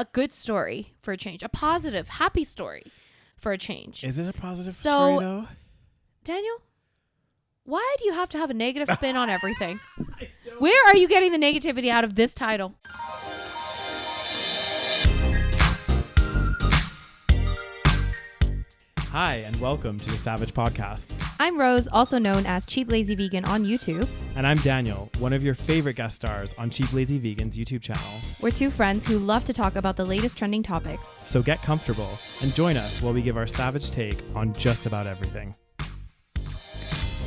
a good story for a change, a positive, happy story for a change. Is it a positive story though? Daniel, why do you have to have a negative spin on everything? Where are you getting the negativity out of this title? Hi, and welcome to the SaVeg podcast. I'm Rose, also known as Cheap Lazy Vegan on YouTube. And I'm Daniel, one of your favorite guest stars on Cheap Lazy Vegan's YouTube channel. We're two friends who love to talk about the latest trending topics. So get comfortable and join us while we give our SaVeg take on just about everything.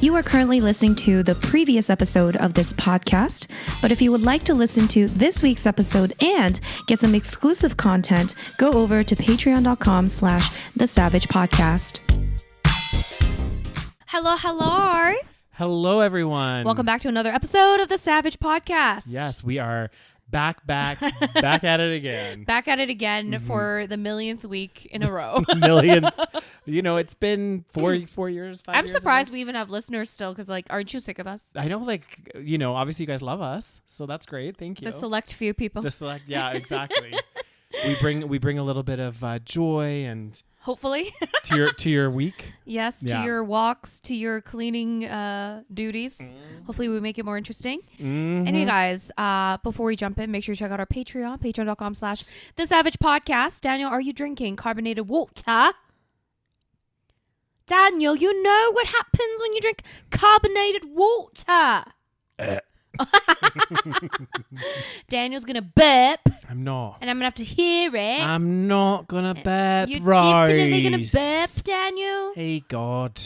You are currently listening to the previous episode of this podcast, but if you would like to listen to this week's episode and get some exclusive content, go over to patreon.com/thesavagepodcast. Hello. Hello, everyone. Welcome back to another episode of the SaVeg podcast. Yes, we are back at it again. Back at it again for the millionth week in a row. Million. You know, it's been 4 years, 5 years. I'm surprised we even have listeners still because, aren't you sick of us? I know, obviously you guys love us, so that's great. Thank you. The select few people. Yeah, exactly. we bring a little bit of joy and hopefully to your week. Yes, to your walks, to your cleaning duties. Hopefully we make it more interesting. Anyway, guys, before we jump in, make sure you check out our Patreon, patreon.com/thesavagepodcast. Daniel, are you drinking carbonated water? Daniel, you know what happens when you drink carbonated water. Daniel's gonna burp. I'm not. And I'm gonna have to hear it. I'm not gonna burp, You're Rose. definitely gonna burp, Daniel. Hey, God.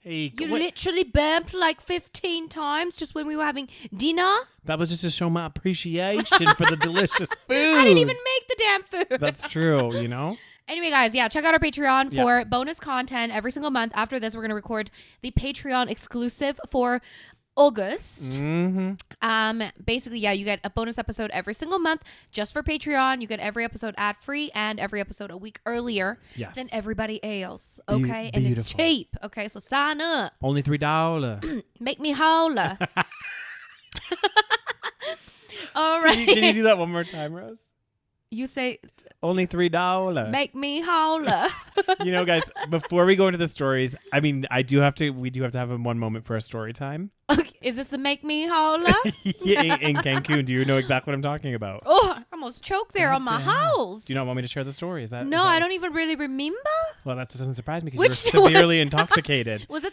You literally burped like 15 times just when we were having dinner. That was just to show my appreciation for the delicious food. I didn't even make the damn food. That's true, you know? Anyway, guys, check out our Patreon for bonus content every single month. After this, we're going to record the Patreon exclusive for August. Basically, you get a bonus episode every single month just for Patreon. You get every episode ad-free and every episode a week earlier than everybody else. Okay? And it's cheap. Okay? So sign up. Only $3. Make me holler. All right. Can you do that one more time, Rose? You say... Only $3. Make me holler. You know, guys, before we go into the stories, I mean, we do have to have one moment for a story time. Okay, is this the make me holler? in Cancun. Do you know exactly what I'm talking about? Oh, I almost choked there on my house. Do you not want me to share the story? I don't even really remember. Well, that doesn't surprise me because you were severely intoxicated. Was it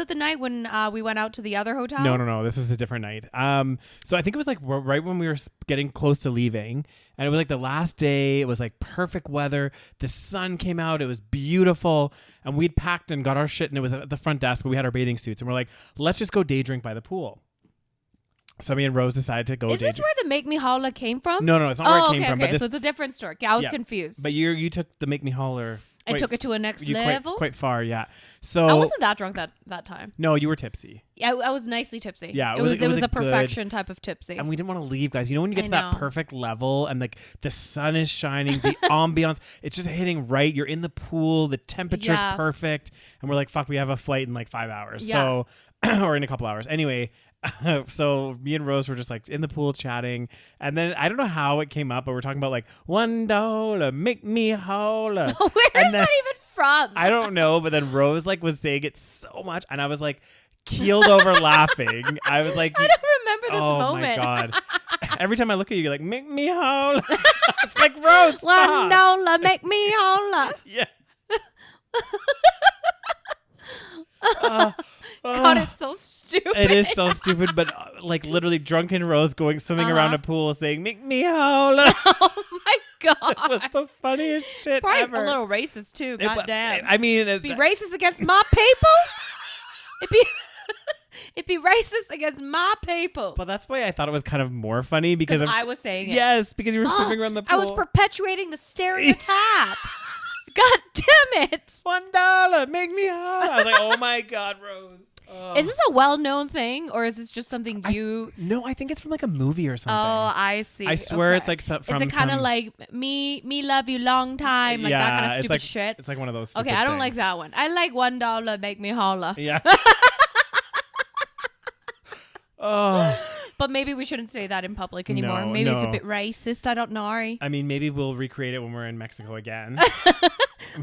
the night when we went out to the other hotel? No. This was a different night. So I think it was like right when we were getting close to leaving, and it was like the last day. It was like perfect weather. The sun came out. It was beautiful, and we'd packed and got our shit, and it was at the front desk. But we had our bathing suits, and we're like, let's just go day drink by the pool. So me and Rose decided to go. Is this where the make me holler came from? No, it's not where it came from. Okay, so it's a different story. I was confused. But you took the make me holler. I took it to a next level. Quite far, yeah. So I wasn't that drunk that time. No, you were tipsy. Yeah, I was nicely tipsy. Yeah, it was a perfection type of tipsy. And we didn't want to leave, guys. You know when you get to that perfect level and like the sun is shining, the ambiance, it's just hitting right. You're in the pool, the temperature's perfect, and we're like, fuck, we have a flight in like 5 hours. So or in a couple hours. Anyway, so me and Rose were just like in the pool chatting, and then I don't know how it came up, but we're talking about like $1, make me holler. Where is that even from? I don't know, but then Rose like was saying it so much, and I was like keeled over laughing. I was like, I don't remember this moment. Oh my God. Every time I look at you, you're like, make me holler. It's like, Rose, stop. $1, make me holler. Yeah. God, it's so stupid. It is so stupid, but like literally drunken Rose swimming around a pool saying, make me holler. Oh my God. It was the funniest shit it's probably ever. A little racist too. God damn. I mean, be racist against my people? It'd be racist against my people. But that's why I thought it was kind of more funny because I was saying it. Yes, because you were swimming around the pool. I was perpetuating the stereotype. God damn it. $1, make me holler. I was like, oh my God, Rose. Is this a well-known thing, or is this just something you... No, I think it's from like a movie or something. Oh, I see. I swear it's like from Is it kind of like me love you long time, like that kind of stupid shit? It's like one of those stupid I don't things. like that one. I like $1, make me holler. Yeah. Oh. But maybe we shouldn't say that in public anymore. Maybe it's a bit racist. I don't know. I mean, maybe we'll recreate it when we're in Mexico again. Oh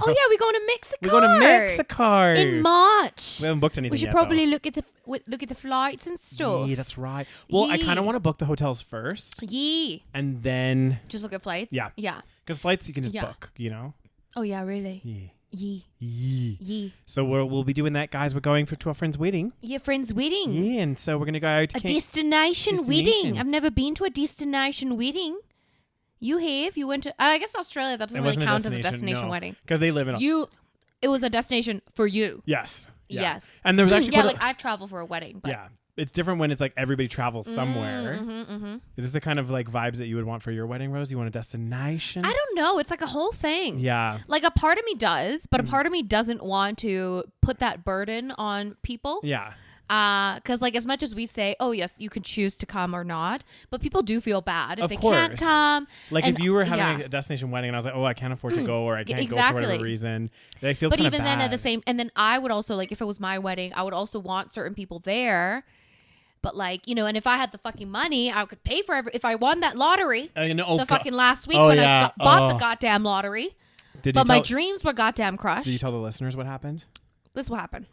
yeah, we're going to Mexico. We're going to Mexico in March. We haven't booked anything. We should yet, probably though. look at the flights and stuff. Yeah, that's right. Well, I kind of want to book the hotels first. Yeah. And then Just look at flights. Yeah. Yeah. Because flights you can just book, you know. Oh yeah, really. Yeah. Yeah. So we'll be doing that, guys. We're going to our friend's wedding. Your friend's wedding. Yeah, and so we're gonna go out to A destination wedding. I've never been to a destination wedding. You have? You went to? I guess Australia. That doesn't really count as a destination wedding because they live in. It was a destination for you. Yes. Yeah. Yes. And there was actually like I've traveled for a wedding. But yeah, it's different when it's like everybody travels somewhere. Is this the kind of like vibes that you would want for your wedding, Rose? You want a destination? I don't know. It's like a whole thing. Yeah. Like a part of me does, but a part of me doesn't want to put that burden on people. Yeah. Because like as much as we say, oh yes, you can choose to come or not, but people do feel bad if they course. can't come. Like if you were having a destination wedding and I was like, oh, I can't afford to go, or I can't go for whatever reason, I feel. But even bad. then, and then I would also like if it was my wedding, I would also want certain people there. But like and if I had the fucking money, I could pay for if I won that lottery. Fucking last week when I bought the goddamn lottery. My dreams were goddamn crushed. Did you tell the listeners what happened? This is what happened.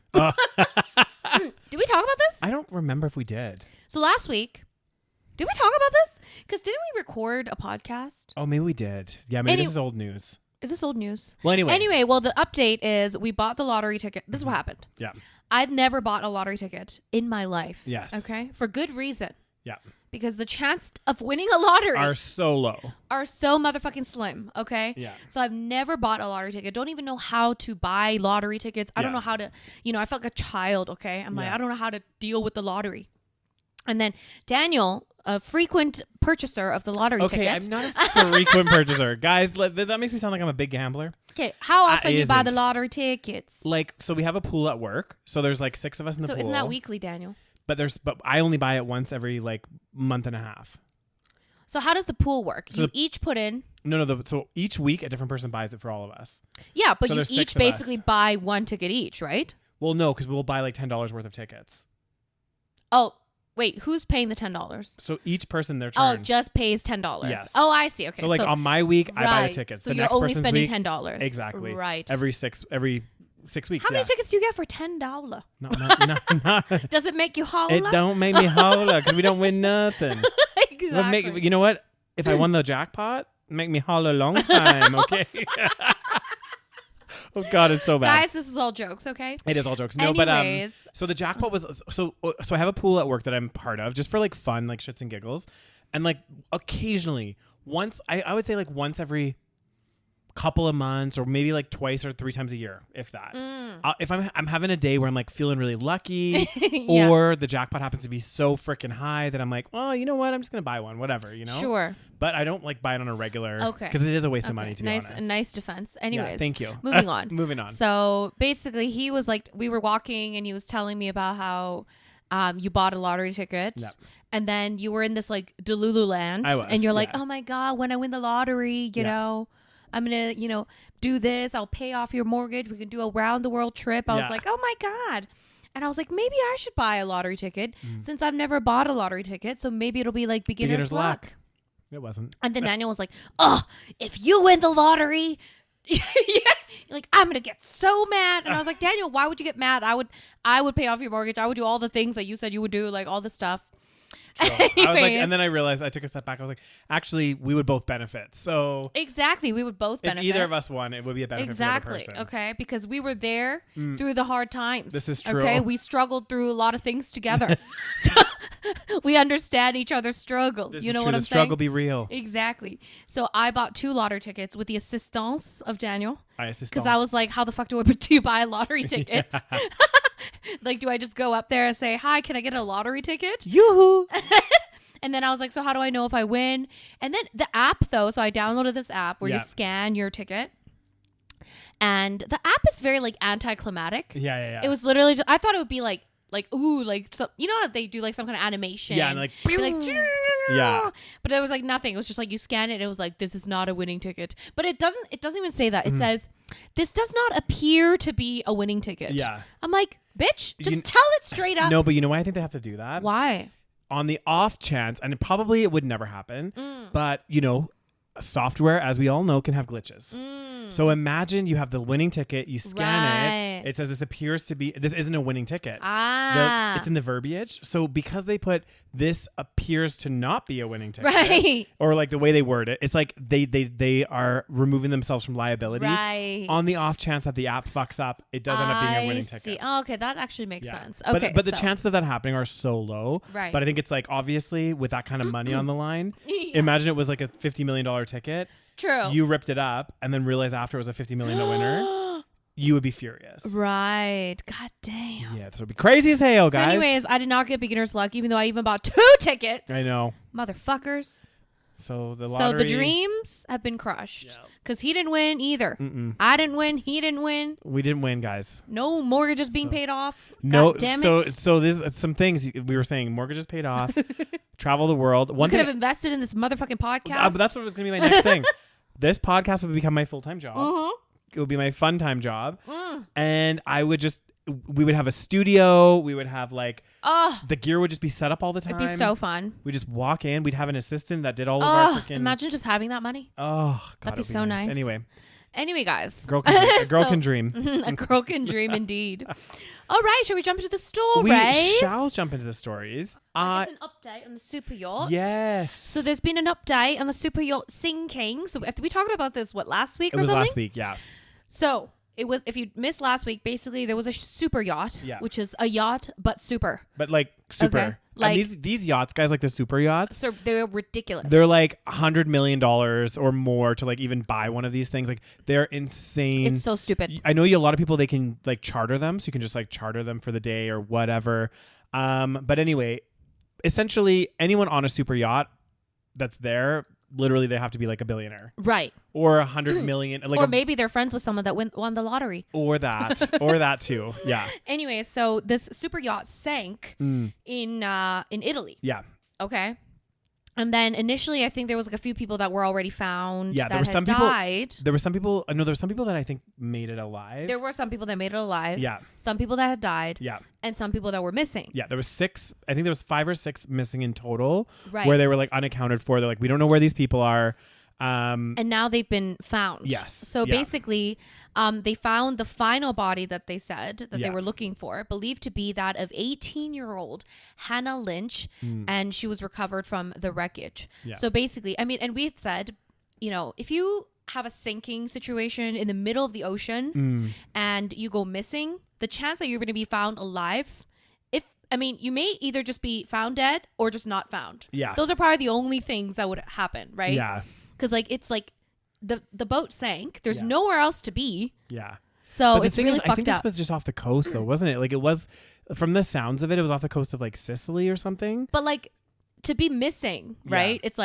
Did we talk about this? I don't remember if we did. So last week, did we talk about this? Because didn't we record a podcast? Oh, maybe we did. Yeah, maybe this is old news. Is this old news? Well, anyway. Well, the update is we bought the lottery ticket. This is what happened. Yeah. I've never bought a lottery ticket in my life. Yes. Okay? For good reason. Yeah. Because the chance of winning a lottery are so low. Are so motherfucking slim, okay? Yeah. So I've never bought a lottery ticket. Don't even know how to buy lottery tickets. I don't know how to, I felt like a child, okay? I'm like, I don't know how to deal with the lottery. And then Daniel, a frequent purchaser of the lottery ticket. Okay, I'm not a frequent purchaser. Guys, that makes me sound like I'm a big gambler. Okay, how often do you buy the lottery tickets? Like, so we have a pool at work. So there's like 6 of us in the pool. So isn't that weekly, Daniel? But I only buy it once every like month and a half. So how does the pool work? So you each put in. So each week a different person buys it for all of us. Yeah, but you each basically buy one ticket each, right? Well, no, because we'll buy like $10 worth of tickets. Oh, wait, who's paying the $10? So each person their turn. Oh, just pays $10. Yes. Oh, I see. Okay. So like on my week, I buy the tickets. So the you're next only person's spending week, $10. Exactly. Right. Every 6 weeks. How many tickets do you get for $10? No. Does it make you holler? It don't make me holler because we don't win nothing. Exactly. You know what? If I won the jackpot, make me holler a long time, okay? Oh God, it's so bad. Guys, this is all jokes, okay? It is all jokes. No, anyways. But so the jackpot was so I have a pool at work that I'm part of just for like fun, like shits and giggles. And like occasionally, once I would say like once every couple of months or maybe like twice or 3 times a year, if that. If I'm having a day where I'm like feeling really lucky or the jackpot happens to be so freaking high that I'm like, well, you know what? I'm just going to buy one, whatever, Sure. But I don't like buy it on a regular because it is a waste of money to be honest. Nice defense. Anyways. Yeah, thank you. Moving on. Moving on. So basically he was like, we were walking and he was telling me about how you bought a lottery ticket. Yep. And then you were in this like Delulu land. I was. And you're like, oh my God, when I win the lottery, you know, I'm going to, do this. I'll pay off your mortgage. We can do a round the world trip. I was like, oh my God. And I was like, maybe I should buy a lottery ticket since I've never bought a lottery ticket. So maybe it'll be like beginner's luck. It wasn't. And then Daniel was like, oh, if you win the lottery, like, I'm going to get so mad. And I was like, Daniel, why would you get mad? I would pay off your mortgage. I would do all the things that you said you would do, like all the stuff. I was like, and then I realized I took a step back. I was like, actually, we would both benefit. So exactly, we would both benefit. If either of us won, it would be a benefit for the other person. Okay, because we were there through the hard times. This is true. Okay, we struggled through a lot of things together, so we understand each other's struggle. This you is know true. what I'm the struggle saying? Be real. Exactly. So I bought 2 lottery tickets with the assistance of Daniel. Because I was like, how the fuck do you buy a lottery ticket? Like, do I just go up there and say, hi, can I get a lottery ticket? Yoo-hoo! And then I was like, so how do I know if I win? And then the app, though, so I downloaded this app where you scan your ticket. And the app is very, like, anticlimactic. Yeah. It was literally, I thought it would be like, ooh, like, so, you know how they do, like, some kind of animation? Yeah, and like, yeah. But it was, like, nothing. It was just, like, you scan it, and it was, like, this is not a winning ticket. But it doesn't even say that. It says, this does not appear to be a winning ticket. Yeah. I'm like, bitch, just tell it straight up. No, but you know why I think they have to do that? Why? on the off chance, and it would never happen, but software, as we all know, can have glitches. So imagine you have the winning ticket, you scan it says this isn't a winning ticket. It's in the verbiage. So because they put this appears to not be a winning ticket, right, or like the way they word it, it's like they are removing themselves from liability. Right. On the off chance that the app fucks up, it does end up being a winning ticket. Oh, okay, that actually makes sense. Okay, but the chances of that happening are so low. Right. But I think it's like, obviously with that kind of money on the line, imagine it was like a $50 million ticket. True. You ripped it up and then realized after it was a $50 million winner. You would be furious. Right. God damn. Yeah, this would be crazy as hell, guys. So anyways, I did not get beginner's luck, even though I even bought 2 tickets. I know. Motherfuckers. So the lottery. So the dreams have been crushed. Because he didn't win either. I didn't win. He didn't win. We didn't win, guys. No mortgages being paid off. No. God damn it. So this some things we were saying. Mortgages paid off. Travel the world. We could have invested in this motherfucking podcast. But that's what was going to be my next thing. This podcast would become my full-time job. It would be my fun-time job. And we would have a studio. We would have the gear would just be set up all the time. It'd be so fun. We'd just walk in. We'd have an assistant that did all of our freaking... Imagine just having that money. Oh, God. That'd be so nice. Anyway, guys. A girl can dream. A girl can dream indeed. All right, shall we jump into the stories? We shall jump into the stories. There's an update on the super yacht. Yes. So there's been an update on the super yacht sinking. So we talked about this, last week or something? It was last week, yeah. So it was, if you missed last week, basically there was a super yacht, which is a yacht, but super. But super. Okay. And these yachts, guys, like the super yachts. So they're ridiculous. They're like $100 million or more to even buy one of these things. Like they're insane. It's so stupid. I know a lot of people, they can charter them. So you can just charter them for the day or whatever. But anyway, essentially anyone on a super yacht that's there, literally they have to be a billionaire. Right. Or 100 million. Or maybe they're friends with someone that won the lottery. Or that too. Yeah. Anyway, so this super yacht sank in Italy. Yeah. Okay. And then initially, I think there was a few people that were already found. Yeah, there were some people died. There were some people. No, there were some people that I think made it alive. There were some people that made it alive. Yeah. Some people that had died. Yeah. And some people that were missing. Yeah, there was 6. I think there was 5 or 6 missing in total. Right. Where they were unaccounted for. They're we don't know where these people are. And now they've been found. Yes. So basically, they found the final body that they said that they were looking for, believed to be that of 18-year-old Hannah Lynch, and she was recovered from the wreckage. Yeah. So basically, I mean, and we had said, if you have a sinking situation in the middle of the ocean and you go missing, the chance that you're going to be found alive, you may either just be found dead or just not found. Yeah. Those are probably the only things that would happen, right? Yeah. Because it's the boat sank. There's nowhere else to be. Yeah. So it's really fucked up. I think this was just off the coast though, wasn't it? It was, from the sounds of it, it was off the coast of Sicily or something. But to be missing, right? It's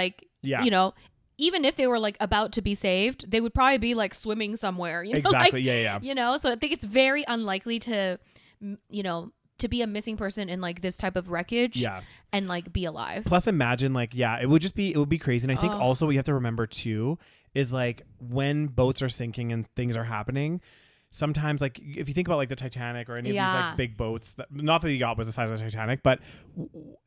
even if they were about to be saved, they would probably be swimming somewhere. Exactly. So I think it's very unlikely to be a missing person in this type of wreckage and be alive. Plus imagine it would be crazy. And I think also what you have to remember too is when boats are sinking and things are happening, sometimes if you think about the Titanic or any of these big boats, not that the yacht was the size of the Titanic, but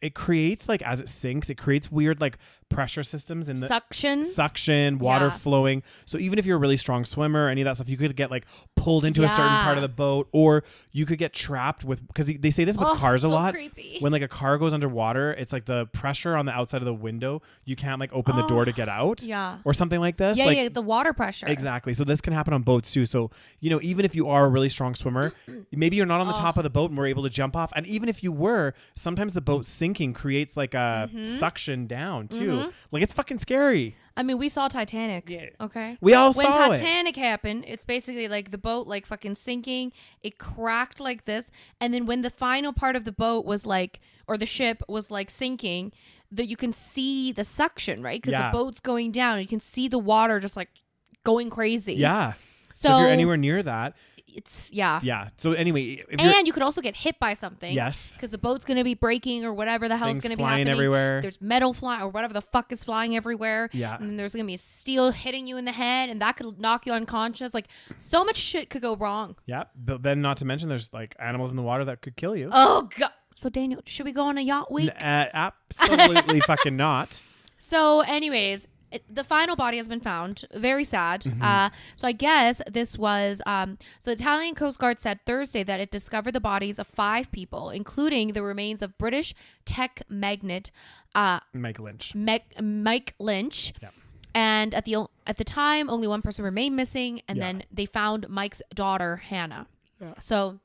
it creates as it sinks, it creates weird pressure systems in the suction, water flowing. So even if you're a really strong swimmer, any of that stuff, you could get pulled into a certain part of the boat, or you could get trapped because they say this with cars a lot. Creepy. When a car goes underwater, it's the pressure on the outside of the window, you can't open the door to get out, or something like this. The water pressure. Exactly. So this can happen on boats too. So even if you are a really strong swimmer, maybe you're not on the top of the boat and were able to jump off. And even if you were, sometimes the boat sinking creates a suction down too. It's fucking scary. I mean, we saw Titanic. Yeah. Okay. We all saw it. When Titanic happened, it's basically the boat fucking sinking. It cracked like this, and then when the final part of the boat was or the ship was sinking, that you can see the suction, right? Because the boat's going down. You can see the water just going crazy. Yeah. So if you're anywhere near that, it's yeah. So anyway, and you could also get hit by something. Yes. Because the boat's going to be breaking or whatever the hell is going to be happening. Everywhere. There's metal flying or whatever the fuck is flying everywhere. Yeah. And then there's going to be steel hitting you in the head, and that could knock you unconscious. So much shit could go wrong. Yeah. But then not to mention there's animals in the water that could kill you. Oh god. So Daniel, should we go on a yacht week? Absolutely fucking not. So anyways, the final body has been found. Very sad. So I guess this was, so Italian Coast Guard said Thursday that it discovered the bodies of 5 people, including the remains of British tech magnate Mike Lynch. Mike Lynch. Yeah. And at the time, only one person remained missing, and then they found Mike's daughter, Hannah. Yeah. So,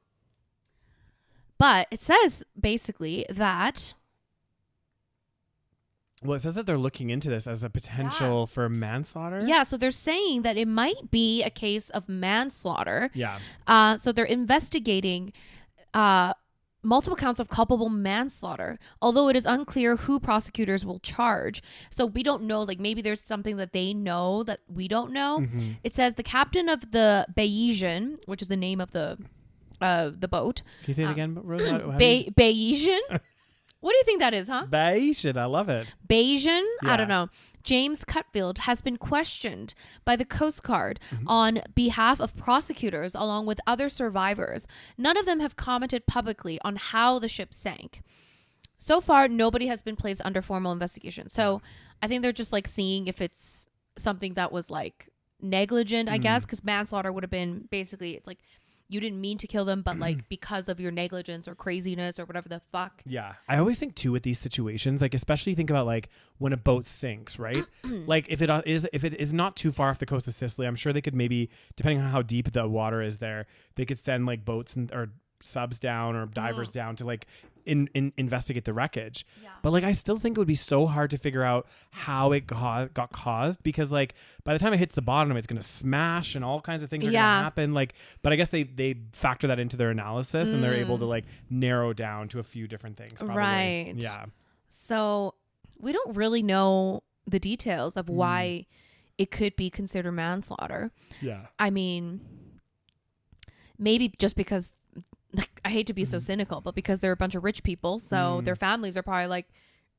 but it says basically that. Well, it says that they're looking into this as a potential for manslaughter. Yeah, so they're saying that it might be a case of manslaughter. Yeah. So they're investigating multiple counts of culpable manslaughter, although it is unclear who prosecutors will charge. So we don't know, like maybe there's something that they know that we don't know. It says the captain of the Bayesian, which is the name of the boat. Can you say it again, Rose? Bayesian? What do you think that is, huh? Bayesian. I love it. Bayesian? Yeah. I don't know. James Cutfield has been questioned by the Coast Guard on behalf of prosecutors along with other survivors. None of them have commented publicly on how the ship sank. So far, nobody has been placed under formal investigation. So I think they're just like seeing if it's something that was like negligent, I guess, because manslaughter would have been basically, it's like, you didn't mean to kill them, but like because of your negligence or craziness or whatever the fuck. Yeah. I always think too with these situations, like especially think about like when a boat sinks, right? Like if it is not too far off the coast of Sicily, I'm sure they could maybe, depending on how deep the water is there, they could send like boats or subs down or divers down to like investigate the wreckage. Yeah. But like I still think it would be so hard to figure out how it got caused, because like by the time it hits the bottom it's going to smash and all kinds of things are going to happen. Like, but I guess they factor that into their analysis and they're able to like narrow down to a few different things probably. Right. Yeah. So we don't really know the details of why it could be considered manslaughter. Yeah. I mean, maybe just because, like, I hate to be so cynical, but because they're a bunch of rich people, so their families are probably like,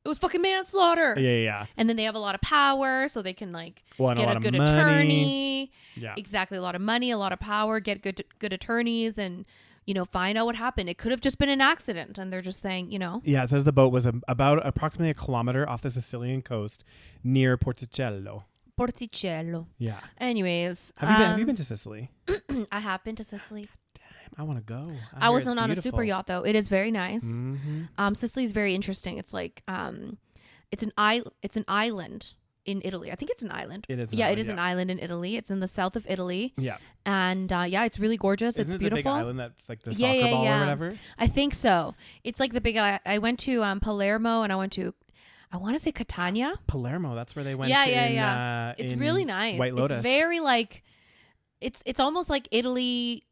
it was fucking manslaughter. Yeah. And then they have a lot of power, so they can like get a good money. attorney. Yeah. Exactly. A lot of money, a lot of power, get good attorneys, and, you know, find out what happened. It could have just been an accident, and they're just saying, you know. Yeah, it says the boat was about approximately 1 kilometer off the Sicilian coast near Porticello. Yeah. Anyways. Have you been to Sicily? I have been to Sicily. I want to go. I wasn't on a super yacht though. It is very nice. Sicily is very interesting. It's like it's an island in Italy. I think it's an island. It is. It is an island in Italy. It's in the south of Italy. Yeah. And it's really gorgeous. Isn't it's it beautiful. The big island that's like the soccer ball or whatever? I think so. It's like the big. I went to Palermo, and I want to say Catania. Palermo. That's where they went. Yeah. It's really nice. White Lotus. It's very like. It's almost like Italy.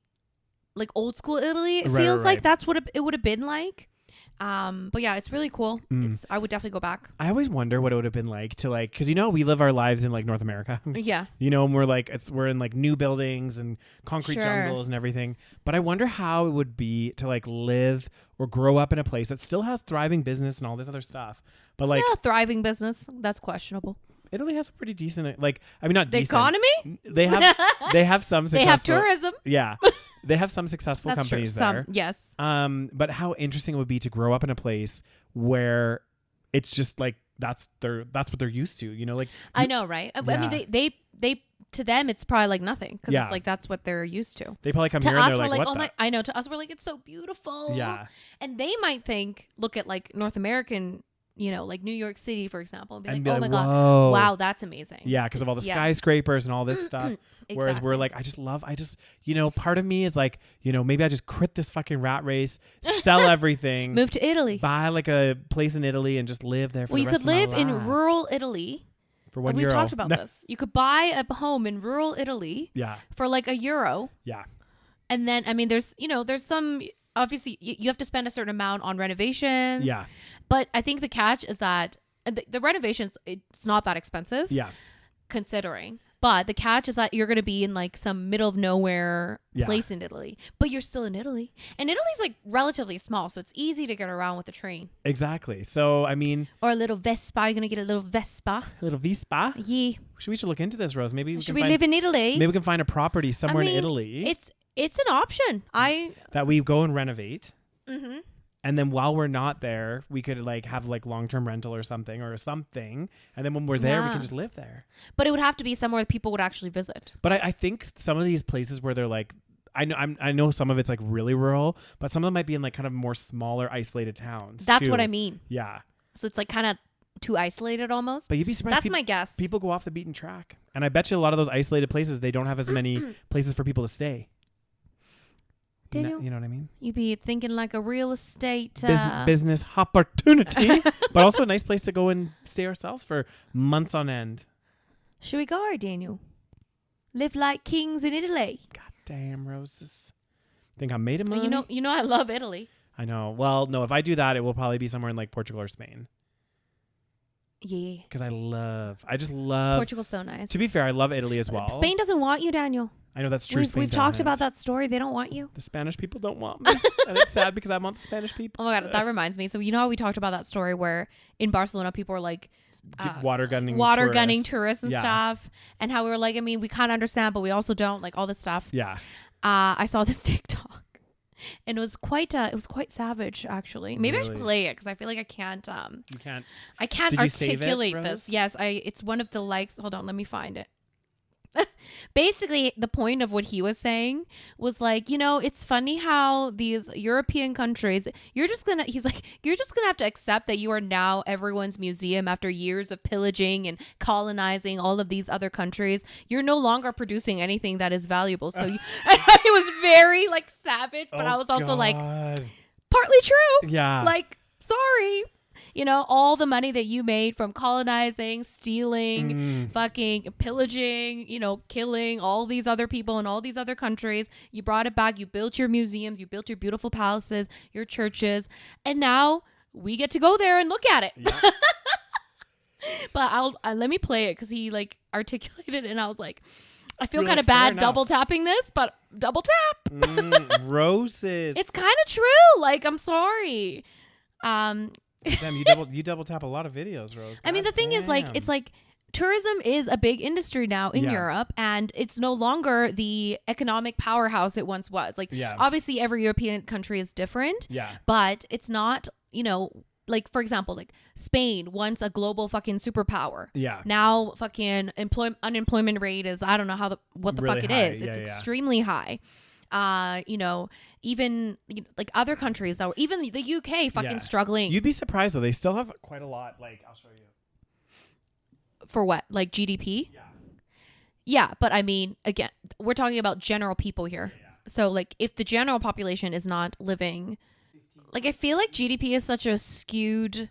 Like old school Italy, it feels like that's what it would have been like. But yeah, it's really cool. I would definitely go back. I always wonder what it would have been like to like, because you know we live our lives in like North America. Yeah. You know, and we're in like new buildings and concrete jungles and everything. But I wonder how it would be to like live or grow up in a place that still has thriving business and all this other stuff. But like thriving business, that's questionable. Italy has a pretty decent, like, I mean, not the decent. Economy. They have some successful. They have tourism. Yeah. They have some successful companies there. Yes. But how interesting it would be to grow up in a place where it's just like that's what they're used to, you know, like I know, right? Yeah. I mean, they to them it's probably like nothing, because it's like that's what they're used to. They probably come here and they're like, what I know, to us we're like, it's so beautiful. Yeah. And they might look at like North American, you know, like New York City, for example, and be like, oh my God, wow, that's amazing. Yeah, because of all the skyscrapers and all this stuff. Whereas we're like, you know, part of me is like, you know, maybe I just quit this fucking rat race, sell everything, move to Italy, buy like a place in Italy and just live there for the rest of my life. You could live in rural Italy. For €1. We've talked about this. You could buy a home in rural Italy. Yeah. For like €1. Yeah. And then, I mean, there's some, obviously you have to spend a certain amount on renovations. Yeah. But I think the catch is that the renovations, it's not that expensive. Yeah. Considering. But the catch is that you're going to be in like some middle of nowhere place in Italy. But you're still in Italy. And Italy's like relatively small, so it's easy to get around with a train. Exactly. So, I mean. Or a little Vespa. You're going to get a little Vespa. A little Vespa? Yeah. We should look into this, Rose. Maybe we live in Italy? Maybe we can find a property somewhere in Italy. It's an option. That we go and renovate. Mm-hmm. And then while we're not there, we could like have like long-term rental or something. And then when we're there, we can just live there. But it would have to be somewhere that people would actually visit. But I think some of these places where they're like, I know some of it's like really rural, but some of them might be in like kind of more smaller, isolated towns. That's too. what I mean. Yeah. So it's like kind of too isolated almost. But you'd be surprised. That's my guess. People go off the beaten track. And I bet you a lot of those isolated places, they don't have as many places for people to stay. Daniel, you know what I mean? You'd be thinking like a real estate business opportunity, but also a nice place to go and stay ourselves for months on end. Should we go, Daniel? Live like kings in Italy. God damn, Roses. Think I made it, money? You know I love Italy. I know. Well, no, if I do that, it will probably be somewhere in like Portugal or Spain. Yeah. Because I just love Portugal's so nice. To be fair, I love Italy as well. Spain doesn't want you, Daniel. I know that's true. We've talked about that story. They don't want you. The Spanish people don't want me. And it's sad because I want the Spanish people. Oh my God, that reminds me. So you know how we talked about that story where in Barcelona people were like water gunning tourists and stuff, and how we were like, I mean, we kind of understand, but we also don't, like all this stuff. Yeah. I saw this TikTok, and it was quite savage actually. Maybe really? I should play it because I feel like I can't. You can't. I can't Did you save it, articulate Rose? this. Yes, it's one of the likes. Hold on, let me find it. Basically, the point of what he was saying was like, it's funny how these European countries, you're just gonna have to accept that you are now everyone's museum after years of pillaging and colonizing all of these other countries. You're no longer producing anything that is valuable. So it was very like savage, but I was also like, partly true. Yeah. Like, sorry. All the money that you made from colonizing, stealing, fucking pillaging, killing all these other people in all these other countries. You brought it back. You built your museums. You built your beautiful palaces, your churches. And now we get to go there and look at it. Yeah. But let me play it because he like articulated it and I was like, I feel kind of bad double tapping this, but double tap. Roses. It's kind of true. Like, I'm sorry. Damn, you double tap a lot of videos, Rose. I mean, the thing is, like, it's like tourism is a big industry now in Europe, and it's no longer the economic powerhouse it once was. Like, obviously, every European country is different. Yeah. But it's not, like, for example, like Spain, once a global fucking superpower. Yeah. Now, fucking unemployment rate is, I don't know what the really fuck it high. is. It's extremely high. Even like other countries that were, even the UK fucking struggling. You'd be surprised though, they still have quite a lot. Like, I'll show you. For what? Like GDP? Yeah, but I mean, again, we're talking about general people here. Yeah. So like if the general population is not living, like I feel like GDP is such a skewed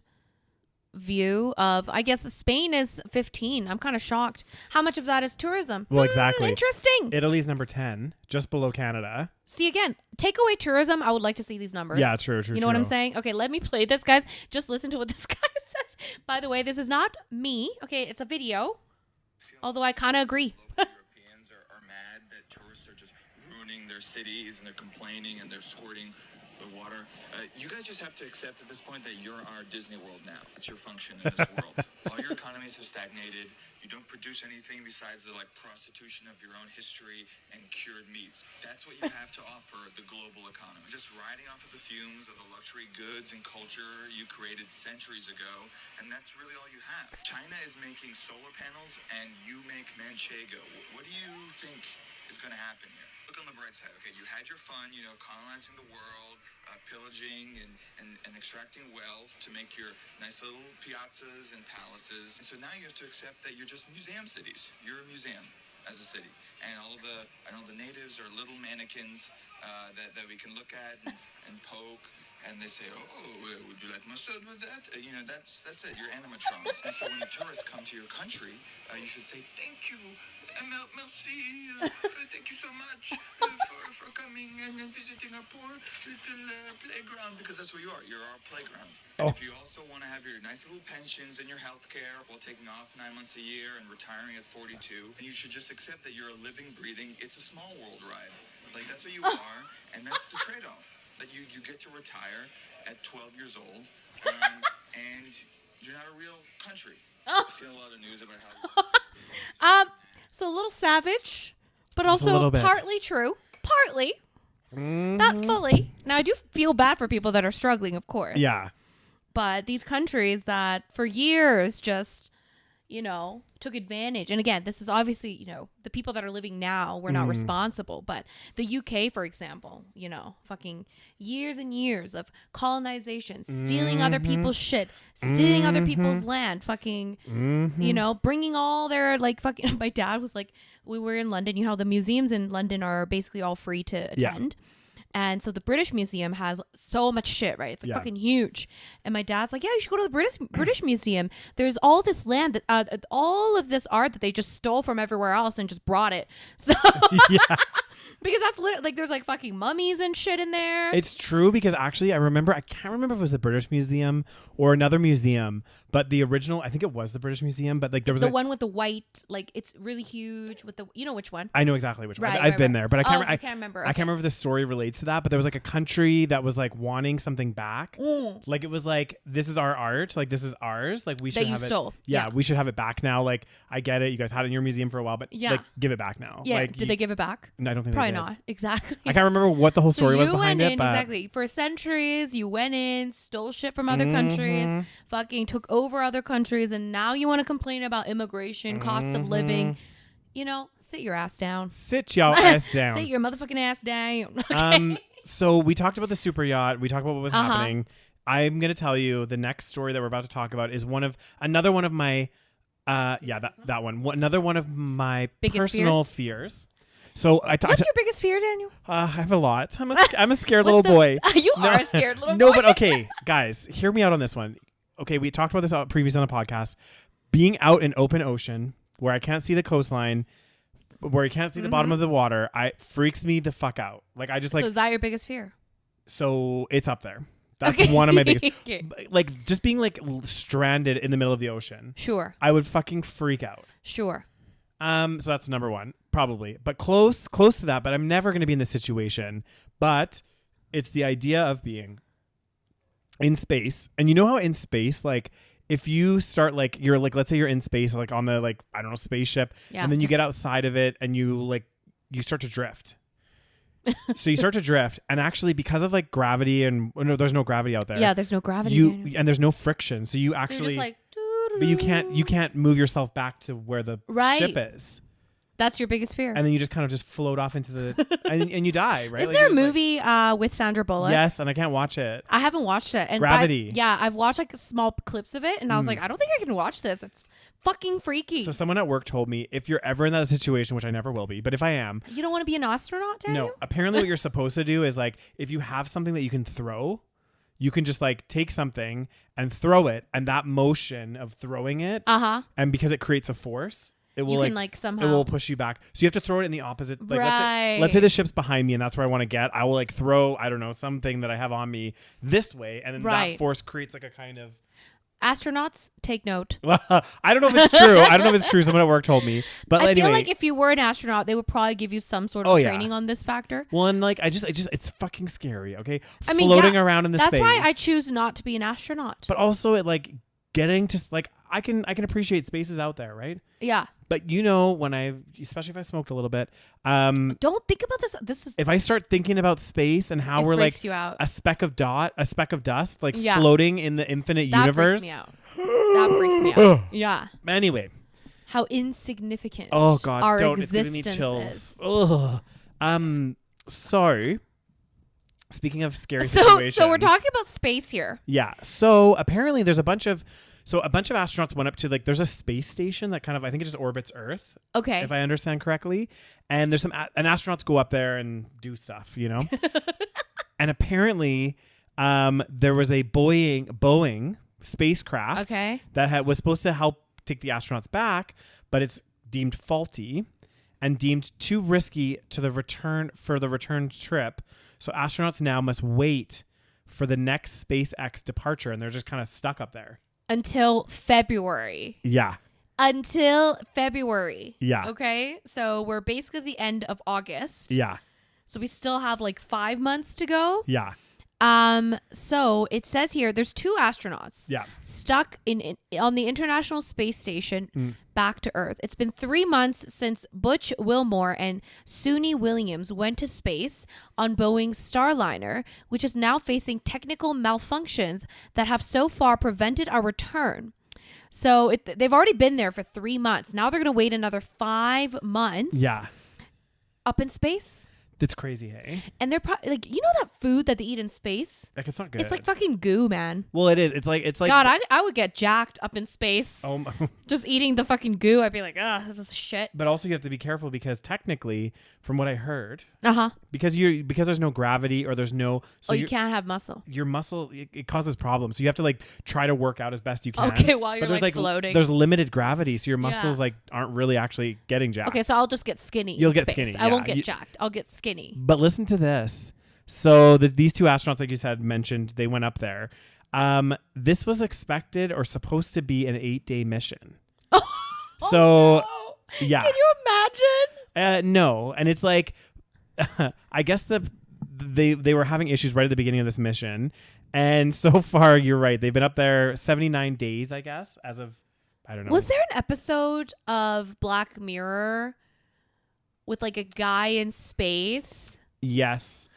view of, I guess Spain is 15. I'm kind of shocked. How much of that is tourism? Well, exactly. Interesting. Italy's number 10, just below Canada. See, again, take away tourism. I would like to see these numbers. Yeah, true. You know what I'm saying? Okay, let me play this, guys. Just listen to what this guy says. By the way, this is not me. Okay, it's a video. Although I kind of agree. Europeans are mad that tourists are just ruining their cities and they're complaining and they're squirting the water. You guys just have to accept at this point that you're our Disney World now. That's your function in this world. All your economies have stagnated. You don't produce anything besides the prostitution of your own history and cured meats. That's what you have to offer the global economy. Just riding off of the fumes of the luxury goods and culture you created centuries ago, and that's really all you have. China is making solar panels, and you make manchego. What do you think is going to happen here? Look on the bright side. Okay, you had your fun, colonizing the world, pillaging and extracting wealth to make your nice little piazzas and palaces. And so now you have to accept that you're just museum cities. You're a museum as a city. And all the natives are little mannequins that we can look at and poke. And they say, would you like mustard with that? That's it. You're animatrons. And so when the tourists come to your country, you should say, thank you, merci, thank you so much for coming and visiting our poor little playground, because that's what you are. You're our playground. And if you also want to have your nice little pensions and your health care while taking off 9 months a year and retiring at 42, then you should just accept that you're a living, breathing, it's a small world ride. Like, that's what you are, and that's the trade-off. That you get to retire at 12 years old, and you're not a real country. I've seen a lot of news about how... So a little savage, but Just also partly true. Partly. Not fully. Now, I do feel bad for people that are struggling, of course. Yeah. But these countries that for years just, took advantage. And again, this is obviously, the people that are living now were not responsible. But the UK, for example, fucking years and years of colonization, stealing other people's shit, stealing other people's land, fucking, bringing all their fucking. My dad was like, we were in London. The museums in London are basically all free to attend. Yeah. And so the British Museum has so much shit, right? It's fucking huge. And my dad's like, yeah, you should go to the British Museum. There's all this land that all of this art that they just stole from everywhere else and just brought it. So because that's literally there's fucking mummies and shit in there. It's true because actually I can't remember if it was the British Museum or another museum, but the original, I think it was the British Museum, but there was the one with the white, it's really huge with the, which one? I know exactly which one. I've been there, but I can't remember. I can't remember if the story relates to that, but there was a country that was wanting something back. It was this is our art, this is ours, we should that you have stole. It. Yeah, we should have it back now. I get it, you guys had it in your museum for a while, but give it back now. Yeah, did they give it back? No, I don't think probably they did. Not exactly. I can't remember what the whole story was behind it, but exactly for centuries you went in, stole shit from other countries, fucking took over other countries, and now you want to complain about immigration, cost of living. Sit your ass down. Sit your ass down. Sit your motherfucking ass down. Okay. So we talked about the super yacht. We talked about what was happening. I'm gonna tell you the next story that we're about to talk about is another one of my that one. Another one of my biggest personal fears. So what's your biggest fear, Daniel? I have a lot. I'm a scared little boy. You are a scared little boy. No, but okay, guys, hear me out on this one. Okay, we talked about this previously on the podcast. Being out in open ocean where I can't see the coastline, where you can't see the bottom of the water, freaks me the fuck out. I just So is that your biggest fear? So it's up there. That's one of my biggest. Just being stranded in the middle of the ocean. Sure. I would fucking freak out. Sure. So that's number one, probably, but close to that. But I'm never going to be in this situation. But it's the idea of being in space, and how in space, if you start you're let's say you're in space, on the I don't know, spaceship, and then you get outside of it, and you start to drift. So you start to drift, and actually because of gravity and there's no gravity out there. Yeah, there's no gravity. And there's no friction, so you actually. So you're just but you can't move yourself back to where the ship is. That's your biggest fear. And then you just kind of just float off into the and you die, right? Is there a movie with Sandra Bullock? Yes, and I can't watch it. I haven't watched it. And Gravity. I've watched small clips of it, and I was I don't think I can watch this. It's fucking freaky. So someone at work told me if you're ever in that situation, which I never will be, but if I am, you don't want to be an astronaut, Daniel? No. Apparently, what you're supposed to do is if you have something that you can throw. You can just take something and throw it, and that motion of throwing it, and because it creates a force, it will somehow it will push you back. So you have to throw it in the opposite. Right. Let's say the ship's behind me, and that's where I want to get. I will throw something that I have on me this way, and then that force creates a kind of. Astronauts, take note. I don't know if it's true. Someone at work told me, but I anyway, feel if you were an astronaut, they would probably give you some sort of training on this factor. Well, and it's fucking scary. Okay, floating around in the space. That's why I choose not to be an astronaut. But also, it getting to I can appreciate spaces out there, right? Yeah. But especially if I smoked a little bit, don't think about this. This is if I start thinking about space and how we're you out. a speck of dust, floating in the infinite universe. That freaks me out. That freaks me out. Yeah. Anyway, how insignificant. Oh God, our it's giving me existence chills. is. Ugh. So. Speaking of scary situations. So we're talking about space here. Yeah. So apparently there's a bunch of astronauts went up to there's a space station that kind of, I think it just orbits Earth. Okay. If I understand correctly. And there's and astronauts go up there and do stuff, And apparently there was a Boeing spacecraft that was supposed to help take the astronauts back, but it's deemed faulty and deemed too risky for the return trip. So astronauts now must wait for the next SpaceX departure, and they're just kind of stuck up there. Until February. Yeah. Until February. Yeah. Okay? So we're basically at the end of August. Yeah. So we still have 5 months to go. Yeah. So it says here there's 2 astronauts stuck on the International Space Station back to Earth. It's been 3 months since Butch Wilmore and Suni Williams went to space on Boeing's Starliner, which is now facing technical malfunctions that have so far prevented a return. So they've already been there for 3 months. Now they're going to wait another 5 months. Yeah. Up in space. That's crazy, hey? And they're probably like, you know that food that they eat in space? Like, it's not good. It's like fucking goo, man. Well, it is. It's like God, I would get jacked up in space. Oh my. Just eating the fucking goo. I'd be like, this is shit. But also you have to be careful because technically, from what I heard, uh-huh, because there's no gravity or there's no, so you can't have muscle. Your muscle, it causes problems. So you have to like try to work out as best you can. Okay, while you're like floating. There's limited gravity, so your muscles like aren't really actually getting jacked. Okay, so I'll just get skinny. You'll get skinny. I won't get jacked. I'll get skinny. But listen to this. So these 2 astronauts, like you said, mentioned, they went up there. This was expected or supposed to be an 8-day mission. So, no. Yeah. Can you imagine? No. And it's like, I guess they were having issues right at the beginning of this mission. And so far, you're right. They've been up there 79 days, I guess, as of, I don't know. Was there an episode of Black Mirror with like a guy in space? Yes.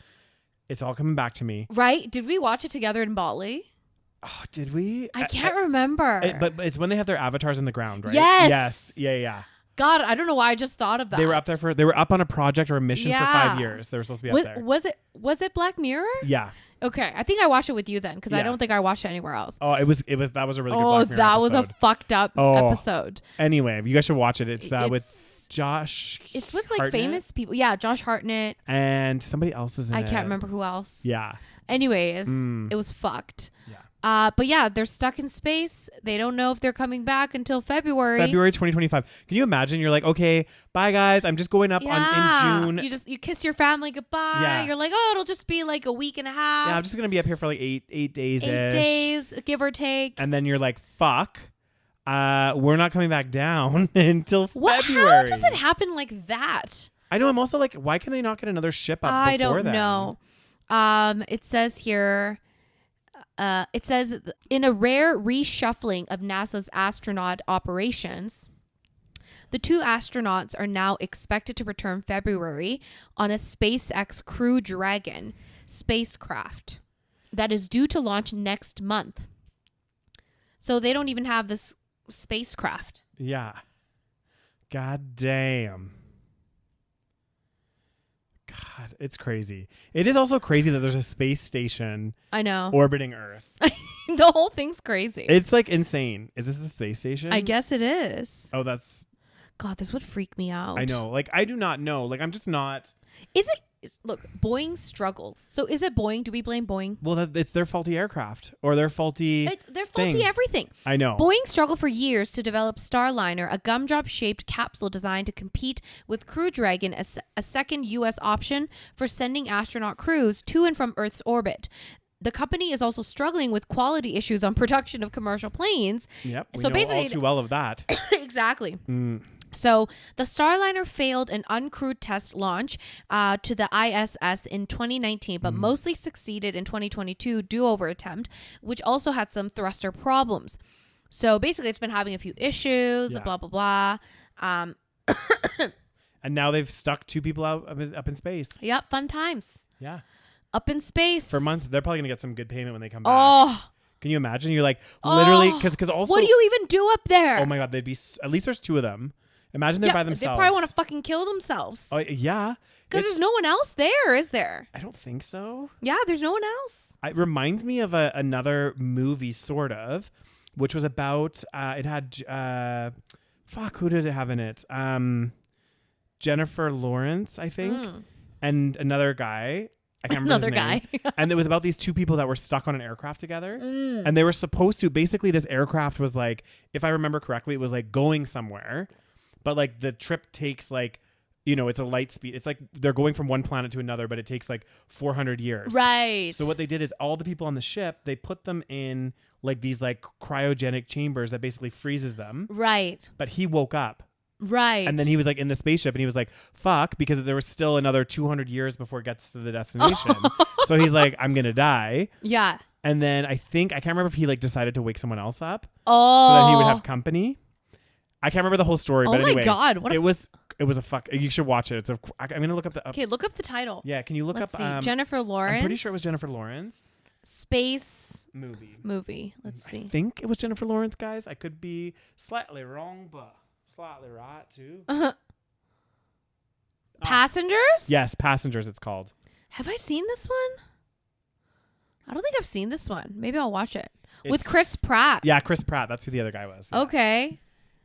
It's all coming back to me. Right? Did we watch it together in Bali? Oh, did we? I can't remember. But it's when they have their avatars in the ground, right? Yes. Yeah. God, I don't know why I just thought of that. They were up on a project or a mission for 5 years. They were supposed to be up there. Was it Black Mirror? Yeah. Okay, I think I watched it with you then because I don't think I watched it anywhere else. Oh, that was a really good Black Mirror episode. That was a fucked up episode. Anyway, you guys should watch it. It's with Josh. It's with like Hartnett? famous people. Yeah, Josh Hartnett. And somebody else is in it. I can't remember who else. Yeah. Anyways, it was fucked. Yeah. But yeah, they're stuck in space. They don't know if they're coming back until February 2025. Can you imagine? You're like, okay, bye guys. I'm just going up in June. You kiss your family goodbye. Yeah. You're like, oh, it'll just be like a week and a half. Yeah, I'm just gonna be up here for like eight days. 8 days, give or take. And then you're like, fuck. We're not coming back down until February. How does it happen like that? I know. I'm also like, why can they not get another ship up before then? I don't know. It says here. It says in a rare reshuffling of NASA's astronaut operations, the 2 astronauts are now expected to return February on a SpaceX Crew Dragon spacecraft that is due to launch next month. So they don't even have this spacecraft. Yeah. God damn. God, it's crazy. It is also crazy that there's a space station. I know. Orbiting Earth. The whole thing's crazy. It's like insane. Is this the space station? I guess it is. Oh, that's... God, this would freak me out. I know. Like, I do not know. Like, I'm just not... Is it... Look, Boeing struggles. So is it Boeing? Do we blame Boeing? Well, it's their faulty aircraft or their faulty They're faulty everything. I know. Boeing struggled for years to develop Starliner, a gumdrop-shaped capsule designed to compete with Crew Dragon, a second U.S. option for sending astronaut crews to and from Earth's orbit. The company is also struggling with quality issues on production of commercial planes. Yep, we know all too well of that. Exactly. So the Starliner failed an uncrewed test launch to the ISS in 2019, but mostly succeeded in 2022 do-over attempt, which also had some thruster problems. So basically, it's been having a few issues, blah, blah, blah. And now they've stuck 2 people up in space. Yep, fun times. Yeah. Up in space. For months, they're probably going to get some good payment when they come back. Oh. Can you imagine? You're like, literally, because also... What do you even do up there? Oh my God, they'd be... At least there's 2 of them. Imagine they're by themselves. They probably want to fucking kill themselves. Oh, yeah. Because there's no one else there, is there? I don't think so. Yeah, there's no one else. It reminds me of another movie, sort of, which was about... it had... who did it have in it? Jennifer Lawrence, I think. And another guy... I can't remember his name. And it was about these 2 people that were stuck on an aircraft together. And they were supposed to... Basically, this aircraft was like... If I remember correctly, it was like going somewhere. But like the trip takes like... it's a light speed. It's like they're going from one planet to another, but it takes like 400 years. Right. So what they did is all the people on the ship, they put them in like these like cryogenic chambers that basically freezes them. Right. But he woke up Right. And then he was like in the spaceship and he was like, fuck, because there was still another 200 years before it gets to the destination. So he's like, I'm going to die. Yeah. And then I can't remember if he like decided to wake someone else up so that he would have company. I can't remember the whole story, but anyway. Oh my God. It was a fuck. You should watch it. I'm going to look up the. Okay, look up the title. Yeah, can you look Let's up. see. Jennifer Lawrence. I'm pretty sure it was Jennifer Lawrence. Space movie. Let's see. I think it was Jennifer Lawrence, guys. I could be slightly wrong, but slightly right too. Passengers? Yes, Passengers it's called. Have I seen this one? I don't think I've seen this one. Maybe I'll watch it. With Chris Pratt. Yeah, Chris Pratt. That's who the other guy was. Yeah. Okay.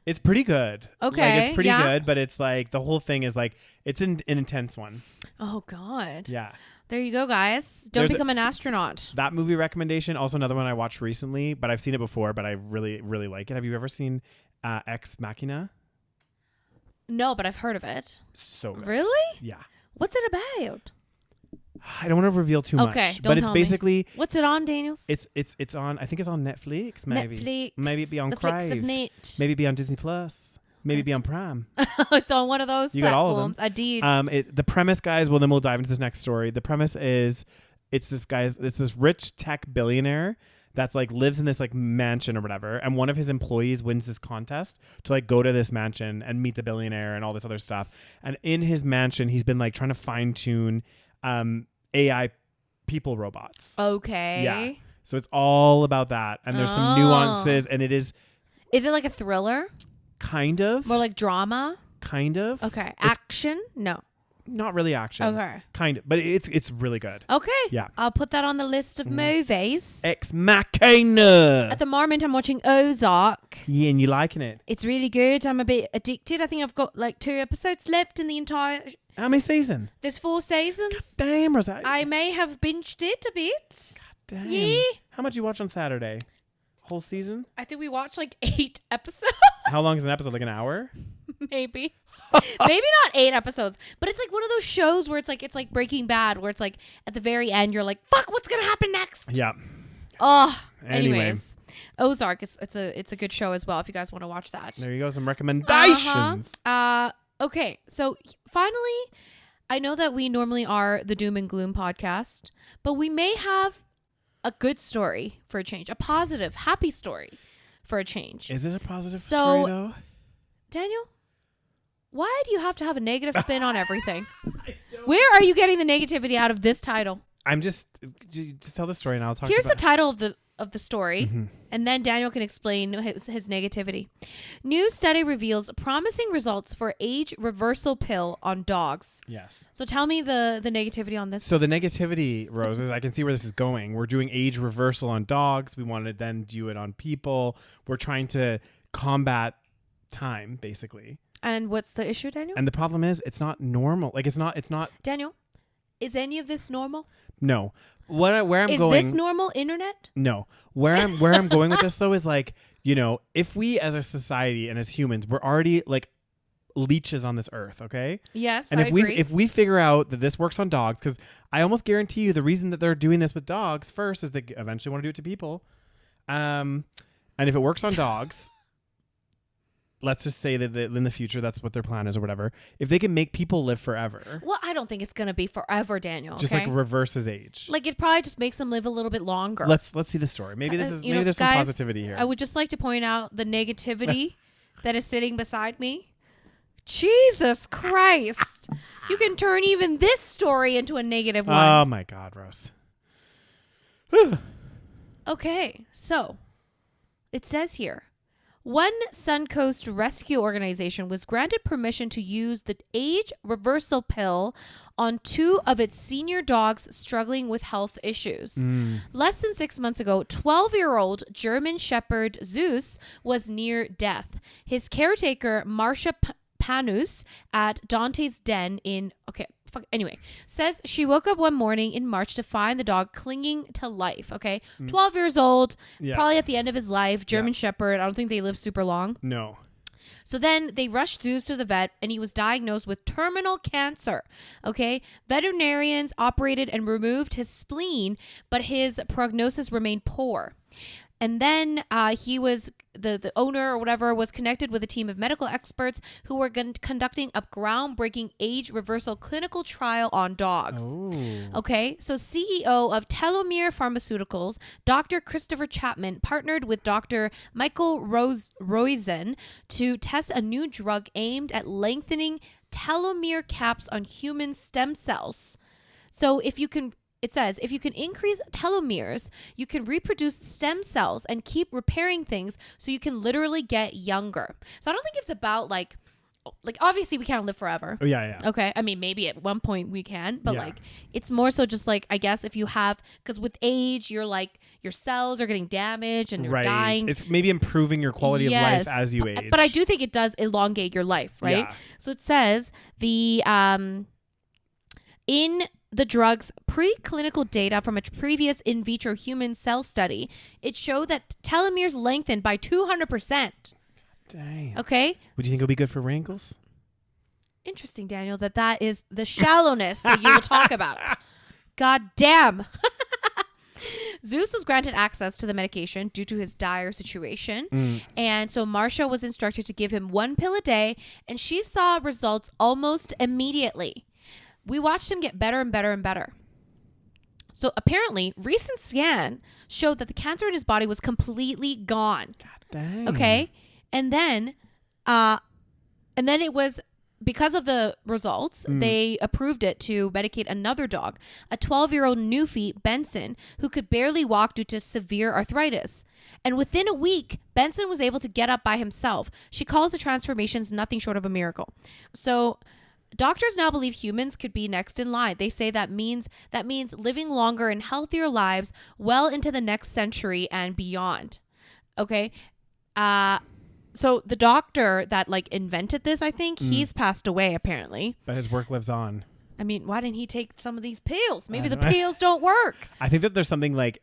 It's pretty good. Okay. Like, it's pretty good, but it's like the whole thing is like it's an intense one. Oh God. Yeah. There you go, guys. Don't become an astronaut. That movie recommendation. Also another one I watched recently, but I've seen it before, but I really, really like it. Have you ever seen Ex Machina? No, but I've heard of it. So good. Really? Yeah. What's it about? I don't want to reveal too much. Okay, but it's basically what's it on, Daniels? It's on. I think it's on Netflix. Maybe. Netflix. Maybe it be on the Flicks of Crave. Nate. Maybe it be on Disney Plus. Maybe it be on Prime. It's on one of those You got platforms. all of them. I did. The premise, guys. Well, then we'll dive into this next story. The premise is it's this rich tech billionaire that's like lives in this like mansion or whatever, and one of his employees wins this contest to like go to this mansion and meet the billionaire and all this other stuff. And in his mansion, he's been like trying to fine tune AI people robots. Okay. Yeah. So it's all about that, and there's some nuances, and it is. Is it like a thriller? Kind of. More like drama? Kind of. Okay. Action? No. Not really action. Okay. Kind of, but it's really good. Okay. Yeah. I'll put that on the list of movies. Ex Machina. At the moment, I'm watching Ozark. Yeah, and you liking it? It's really good. I'm a bit addicted. I think I've got like 2 episodes left in the entire... How many seasons? There's 4 seasons. Damn, Rosa. I may have binged it a bit. Damn. Yeah. How much you watch on Saturday? Whole season? I think we watched like 8 episodes. How long is an episode? Like an hour? Maybe. Maybe not 8 episodes, but it's like one of those shows where it's like Breaking Bad, where it's like at the very end you're like, fuck, what's gonna happen next? Yeah. Oh, Anyway. anyways, Ozark, it's a good show as well if you guys want to watch that. There you go. Some recommendations. Okay, so finally, I know that we normally are the doom and gloom podcast, but we may have a good story for a change, a positive, happy story for a change. Is it a positive story though? Daniel, why do you have to have a negative spin on everything? Where are you getting the negativity out of this title? I'm just tell the story and I'll talk Here's about the title of the story, and then Daniel can explain his negativity. New study reveals promising results for age reversal pill on dogs. Yes. So tell me the negativity on this. So the negativity, Rose, is I can see where this is going. We're doing age reversal on dogs. We want to then do it on people. We're trying to combat time, basically. And what's the issue, Daniel? And the problem is it's not normal. Like it's not Daniel, is any of this normal? No. Where I'm is going Is this normal internet? No. Where I'm going with this though is like, you know, if we as a society and as humans, we're already like leeches on this earth, okay? Yes, and I agree. if we figure out that this works on dogs, because I almost guarantee you the reason that they're doing this with dogs first is they eventually want to do it to people. And if it works on dogs, let's just say that in the future that's what their plan is or whatever. If they can make people live forever. Well, I don't think it's going to be forever, Daniel. Just okay? like reverses age. Like it probably just makes them live a little bit longer. Let's see the story. Maybe this is maybe there's some guys, positivity here. I would just like to point out the negativity that is sitting beside me. Jesus Christ. You can turn even this story into a negative one. Oh my God, Rose. Okay, so it says here, one Suncoast rescue organization was granted permission to use the age reversal pill on 2 of its senior dogs struggling with health issues. Less than 6 months ago, 12-year-old German Shepherd Zeus was near death. His caretaker, Marcia Panus, at Dante's Den says she woke up one morning in March to find the dog clinging to life. Okay. 12 years old, probably at the end of his life, German Shepherd. I don't think they live super long. No. So then they rushed Zeus to the vet and he was diagnosed with terminal cancer. Okay. Veterinarians operated and removed his spleen, but his prognosis remained poor. And then he was the owner or whatever was connected with a team of medical experts who were conducting a groundbreaking age reversal clinical trial on dogs. Oh. Okay, so CEO of Telomere Pharmaceuticals, Dr. Christopher Chapman, partnered with Dr. Michael Roizen to test a new drug aimed at lengthening telomere caps on human stem cells. So it says, if you can increase telomeres, you can reproduce stem cells and keep repairing things so you can literally get younger. So I don't think it's about like obviously we can't live forever. Oh, yeah. Okay. I mean, maybe at one point we can, but Yeah. like it's more so just like, I guess if you have, because with age, you're like, your cells are getting damaged and they're dying. It's maybe improving your quality of life as you age. But I do think it does elongate your life, right? Yeah. So it says in the drug's preclinical data from a previous in vitro human cell study, it showed that telomeres lengthened by 200%. Dang. Okay? Would you think it'll be good for wrinkles? Interesting, Daniel, that is the shallowness that you will talk about. God damn. Zeus was granted access to the medication due to his dire situation. And so Marcia was instructed to give him 1 pill a day, and she saw results almost immediately. We watched him get better and better and better. So apparently, recent scan showed that the cancer in his body was completely gone. God dang. Okay? And then it was because of the results, they approved it to medicate another dog, a 12-year-old Newfie, Benson, who could barely walk due to severe arthritis. And within a week, Benson was able to get up by himself. She calls the transformations nothing short of a miracle. So doctors now believe humans could be next in line. They say that means living longer and healthier lives well into the next century and beyond. Okay? So the doctor that like invented this, I think he's passed away apparently. But his work lives on. I mean, why didn't he take some of these pills? Maybe the pills don't work. I think that there's something like,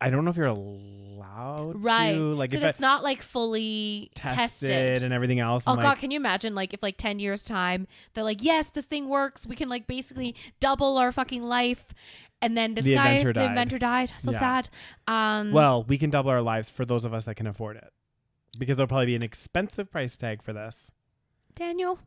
I don't know if you're allowed to. Like, if it's not like fully tested and everything else. Oh and God, can you imagine like if like 10 years time, they're like, yes, this thing works. We can like basically double our fucking life. And then the inventor died. So sad. Well, we can double our lives for those of us that can afford it. Because there'll probably be an expensive price tag for this. Daniel,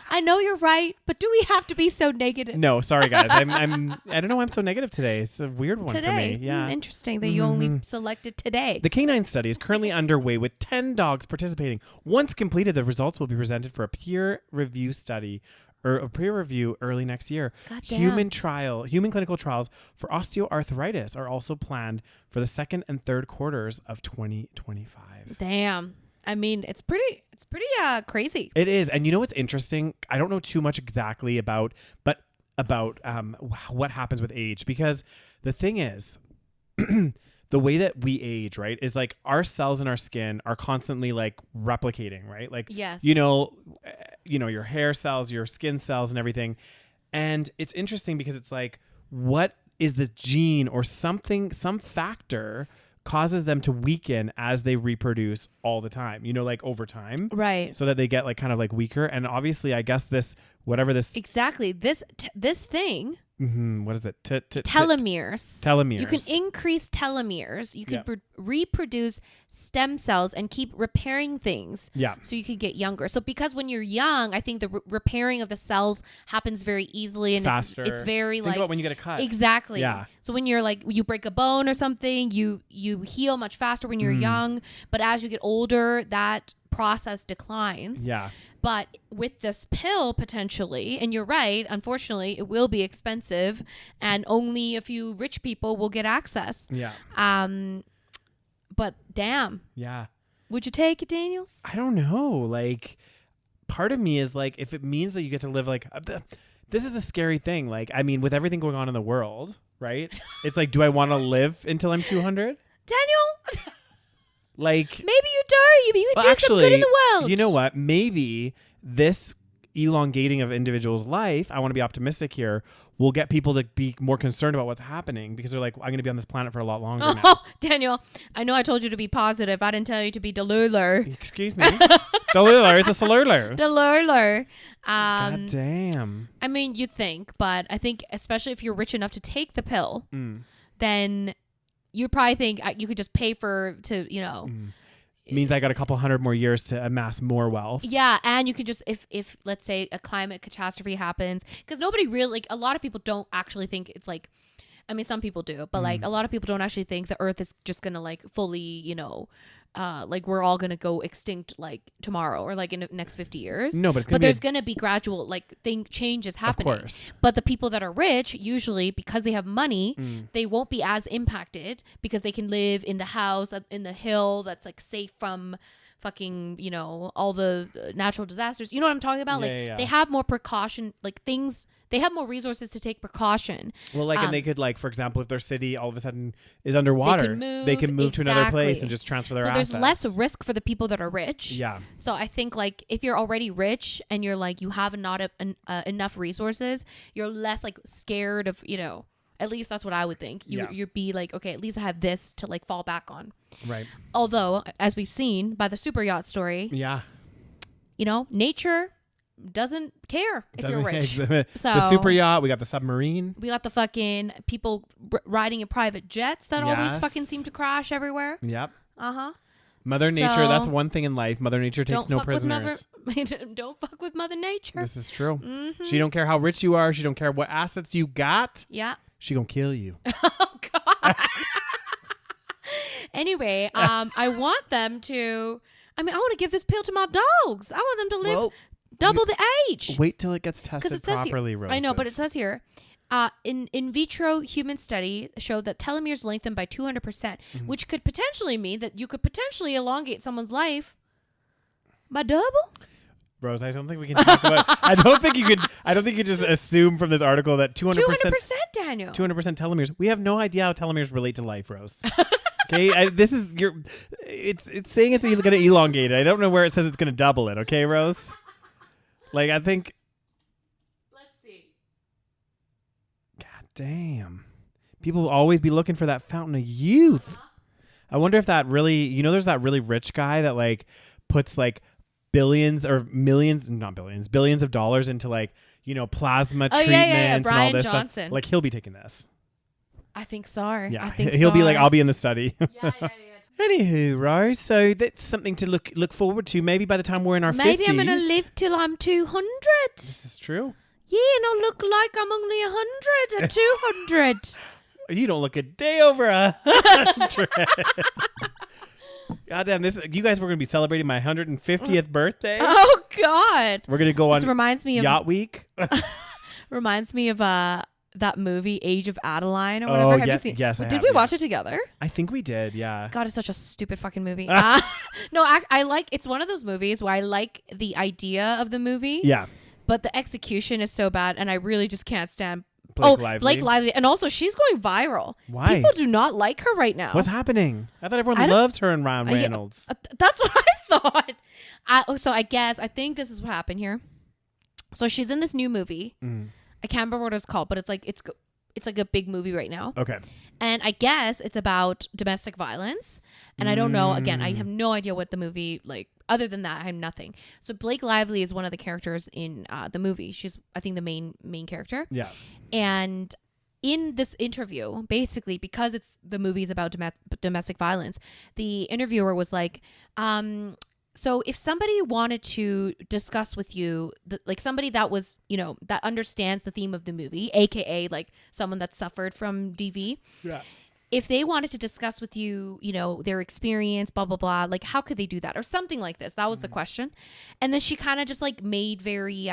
I know you're right, but do we have to be so negative? No, sorry guys. I don't know why I'm so negative today. It's a weird one for me. Yeah. Interesting that you only selected today. The canine study is currently underway with 10 dogs participating. Once completed, the results will be presented for a peer review study or a peer review early next year. Human clinical trials for osteoarthritis are also planned for the second and third quarters of 2025. Damn. I mean, it's pretty crazy. It is. And you know what's interesting? I don't know too much exactly about what happens with age, because the thing is, the way that we age, right, is like our cells in our skin are constantly like replicating, right? Like, yes. you know, your hair cells, your skin cells and everything. And it's interesting because it's like, what is the gene or some factor causes them to weaken as they reproduce all the time, like over time. Right. So that they get like kind of like weaker. And obviously, I guess Exactly. This thing. What is it? Telomeres. Telomeres. You can increase telomeres. You can reproduce stem cells and keep repairing things. Yeah. So you can get younger. So because when you're young, I think the repairing of the cells happens very easily and faster. It's very Think about when you get a cut. Exactly. Yeah. So when you're like you break a bone or something, you heal much faster when you're young. But as you get older, that process declines. Yeah. But with this pill, potentially, and you're right, unfortunately, it will be expensive and only a few rich people will get access. Yeah. But damn. Yeah. Would you take it, Daniels? I don't know. Like, part of me is like, if it means that you get to live like, this is the scary thing. Like, I mean, with everything going on in the world, right? It's like, do I want to live until I'm 200? Daniel? Like, maybe you do. You could do some good in the world. You know what? Maybe this elongating of individuals' life, I want to be optimistic here, will get people to be more concerned about what's happening because they're like, I'm going to be on this planet for a lot longer now. Daniel, I know I told you to be positive. I didn't tell you to be delular. Excuse me? Delular is a salurler. Delular. God damn. I mean, you'd think, but I think especially if you're rich enough to take the pill, then you probably think you could just pay to means I got a couple hundred more years to amass more wealth. Yeah, and you could just if let's say a climate catastrophe happens, because nobody really, like, a lot of people don't actually think it's like, I mean, some people do, but like a lot of people don't actually think the Earth is just gonna like fully, like we're all gonna go extinct like tomorrow or like in the next 50 years. No, but there's gonna be gradual like changes happening. Of course. But the people that are rich, usually because they have money, they won't be as impacted because they can live in the house in the hill that's like safe from fucking, all the natural disasters. You know what I'm talking about? They have more precaution, like things. They have more resources to take precaution. Well, like, and they could, like, for example, if their city all of a sudden is underwater, they can move to another place and just transfer their assets. So there's less risk for the people that are rich. Yeah. So I think, like, if you're already rich and you're like, you have not enough resources, you're less like scared of, at least that's what I would think. You'd be like, okay, at least I have this to like fall back on. Right. Although, as we've seen by the super yacht story, nature doesn't care if you're rich. So the super yacht, we got the submarine, we got the fucking people riding in private jets that always fucking seem to crash everywhere. Yep. Mother Nature, that's one thing in life. Mother Nature takes no prisoners. Don't fuck with Mother Nature. This is true. She don't care how rich you are. She don't care what assets you got. Yeah. She gonna kill you. Oh God. Anyway, I want them to. I want to give this pill to my dogs. I want them to live double the age. Wait till it gets tested properly, here, Roses. I know, but it says here, in vitro human study showed that telomeres lengthen by 200%, which could potentially mean that you could potentially elongate someone's life by double. Rose, I don't think we can talk about. I don't think you could just assume from this article that 200%, Daniel. 200% telomeres. We have no idea how telomeres relate to life, Rose. Okay, it's saying it's going to elongate it. I don't know where it says it's going to double it. Okay, Rose. Like, I think. Let's see. God damn. People will always be looking for that fountain of youth. I wonder if that really, there's that really rich guy that like puts like billions or millions, not billions, billions of dollars into like, plasma treatments Brian and all this Johnson. stuff. Like, he'll be taking this. I think so. Yeah, I think he'll be like, so. I'll be in the study. Yeah. Anywho, Rose, so that's something to look forward to. Maybe by the time we're in our 50s. Maybe I'm going to live till I'm 200. This is true. Yeah, and I'll look like I'm only 100 or 200. You don't look a day over 100. Goddamn, you guys were going to be celebrating my 150th birthday. Oh, God. We're going to go on reminds me of Yacht Week. Reminds me of that movie Age of Adeline or whatever. Have you seen? Yes, Did we watch it together? I think we did, yeah. God, it's such a stupid fucking movie. No, I like, it's one of those movies where I like the idea of the movie. Yeah. But the execution is so bad and I really just can't stand Blake Lively. And also she's going viral. Why? People do not like her right now. What's happening? I thought everyone loves her and Ryan Reynolds. That's what I thought. So I think this is what happened here. So she's in this new movie. I can't remember what it's called, but it's like a big movie right now. Okay. And I guess it's about domestic violence. And I don't know. Again, I have no idea what the movie, like, other than that, I have nothing. So Blake Lively is one of the characters in the movie. She's, I think, the main character. Yeah. And in this interview, basically, because the movie is about domestic violence, the interviewer was like, so if somebody wanted to discuss with you, like somebody that was, that understands the theme of the movie, aka like someone that suffered from DV, if they wanted to discuss with you, their experience, blah, blah, blah, like how could they do that? Or something like this. That was the question. And then she kind of just like made very,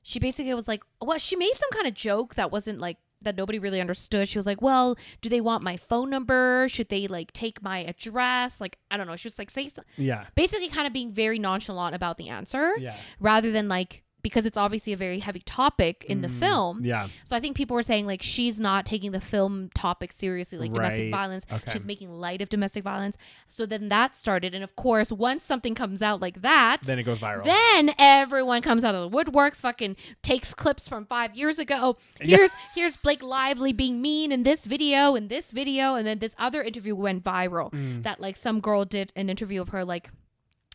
she basically was like, she made some kind of joke that wasn't like, that nobody really understood. She was like, well, do they want my phone number? Should they like take my address? Like, I don't know. She was like, say something. Yeah. Basically kind of being very nonchalant about the answer. Yeah. Rather than like, because it's obviously a very heavy topic in the film. Yeah. So I think people were saying like, she's not taking the film topic seriously, like domestic violence. Okay. She's making light of domestic violence. So then that started. And of course, once something comes out like that, then it goes viral. Then everyone comes out of the woodworks, fucking takes clips from 5 years ago. Here's Blake Lively being mean in this video, and then this other interview went viral that like some girl did an interview of her like,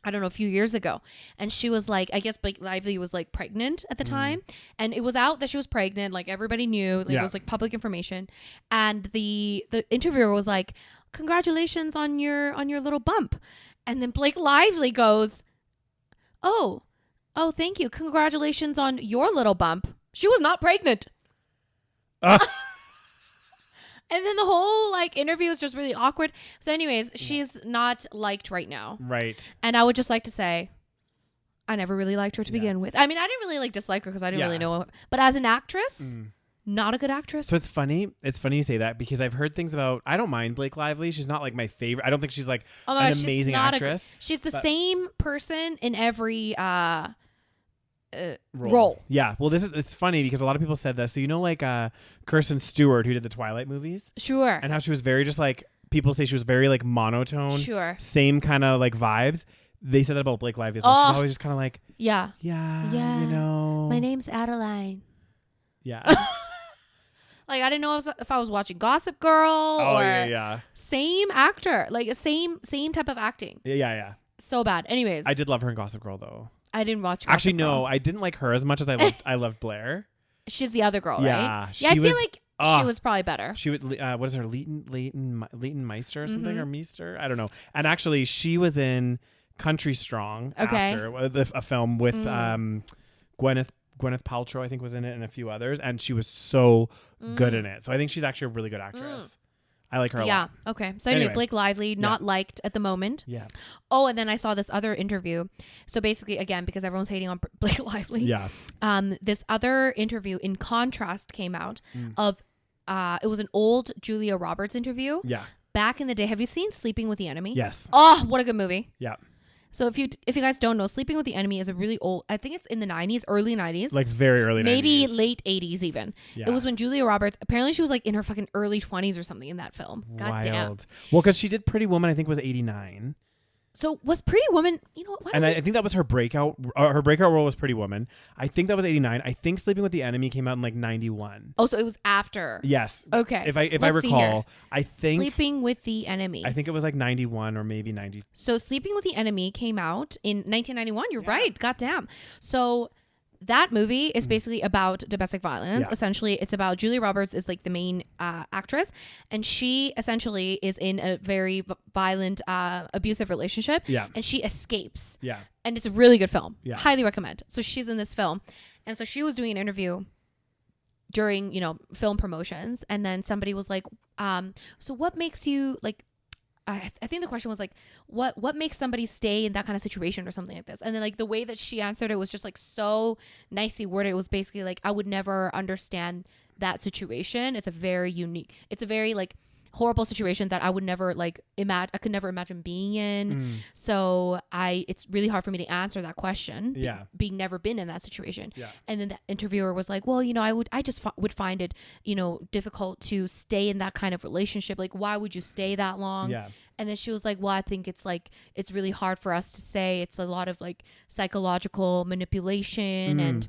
I don't know, a few years ago. And she was like, I guess Blake Lively was like pregnant at the time. And it was out that she was pregnant. Like everybody knew. Like, it was like public information. And the interviewer was like, congratulations on your little bump. And then Blake Lively goes, oh, thank you. Congratulations on your little bump. She was not pregnant. And then the whole like interview is just really awkward. So anyways, she's not liked right now. Right. And I would just like to say, I never really liked her to begin with. I mean, I didn't really like dislike her because I didn't really know her. But as an actress, not a good actress. So it's funny. It's funny you say that because I've heard things about, I don't mind Blake Lively. She's not like my favorite. I don't think she's like an amazing actress. She's the same person in every role. Yeah. Well, it's funny because a lot of people said this. So you know, like Kirsten Stewart, who did the Twilight movies, sure, and how she was very just like, people say she was very like monotone, sure, same kind of like vibes. They said that about Blake Lively as well. She's always just kind of like, yeah, you know, my name's Adeline. Yeah. Like I didn't know if I was watching Gossip Girl or same actor, like same type of acting. Yeah. So bad. Anyways, I did love her in Gossip Girl though. I didn't watch Gossip Actually, Girl. no, I didn't like her as much as I loved Blair. She's the other girl, right? Yeah, I feel like she was probably better. She would. What is her Leighton Meister or something or Meester? I don't know. And actually, she was in Country Strong after a film with Gwyneth Paltrow. I think was in it, and a few others, and she was so good in it. So I think she's actually a really good actress. I like her a lot. Yeah. Okay. So anyway, Blake Lively, not liked at the moment. Yeah. Oh, and then I saw this other interview. So basically, again, because everyone's hating on Blake Lively. Yeah. This other interview in contrast came out of, it was an old Julia Roberts interview. Yeah. Back in the day. Have you seen Sleeping with the Enemy? Yes. Oh, what a good movie. Yeah. So if you guys don't know, Sleeping with the Enemy is a really old, I think it's in the 90s, early 90s. Like very early 90s. Maybe late 80s even. Yeah. It was when Julia Roberts, apparently she was like in her fucking early 20s or something in that film. God damn. Well, because she did Pretty Woman, I think was 89. So was Pretty Woman, you know what? I think that was her breakout. Her breakout role was Pretty Woman. I think that was 89. I think Sleeping with the Enemy came out in like 91. Oh, so it was after. Yes. Okay. If I recall, I think Sleeping with the Enemy. I think it was like 91 or maybe 90. So Sleeping with the Enemy came out in 1991. You're right. Goddamn. So that movie is basically about domestic violence. Yeah. Essentially, it's about Julia Roberts is like the main actress, and she essentially is in a very violent, abusive relationship. Yeah. And she escapes. Yeah. And it's a really good film. Yeah. Highly recommend. So she's in this film, and so she was doing an interview during, film promotions, and then somebody was like, so what makes you like, I think the question was like, what makes somebody stay in that kind of situation or something like this? And then like the way that she answered it was just like so nicely worded. It was basically like, I would never understand that situation. It's a very like horrible situation that I would never like imagine. I could never imagine being in. So it's really hard for me to answer that question. Yeah. Being never been in that situation. Yeah. And then the interviewer was like, well, I just would find it, difficult to stay in that kind of relationship. Like, why would you stay that long? Yeah. And then she was like, well, I think it's really hard for us to say. It's a lot of like psychological manipulation and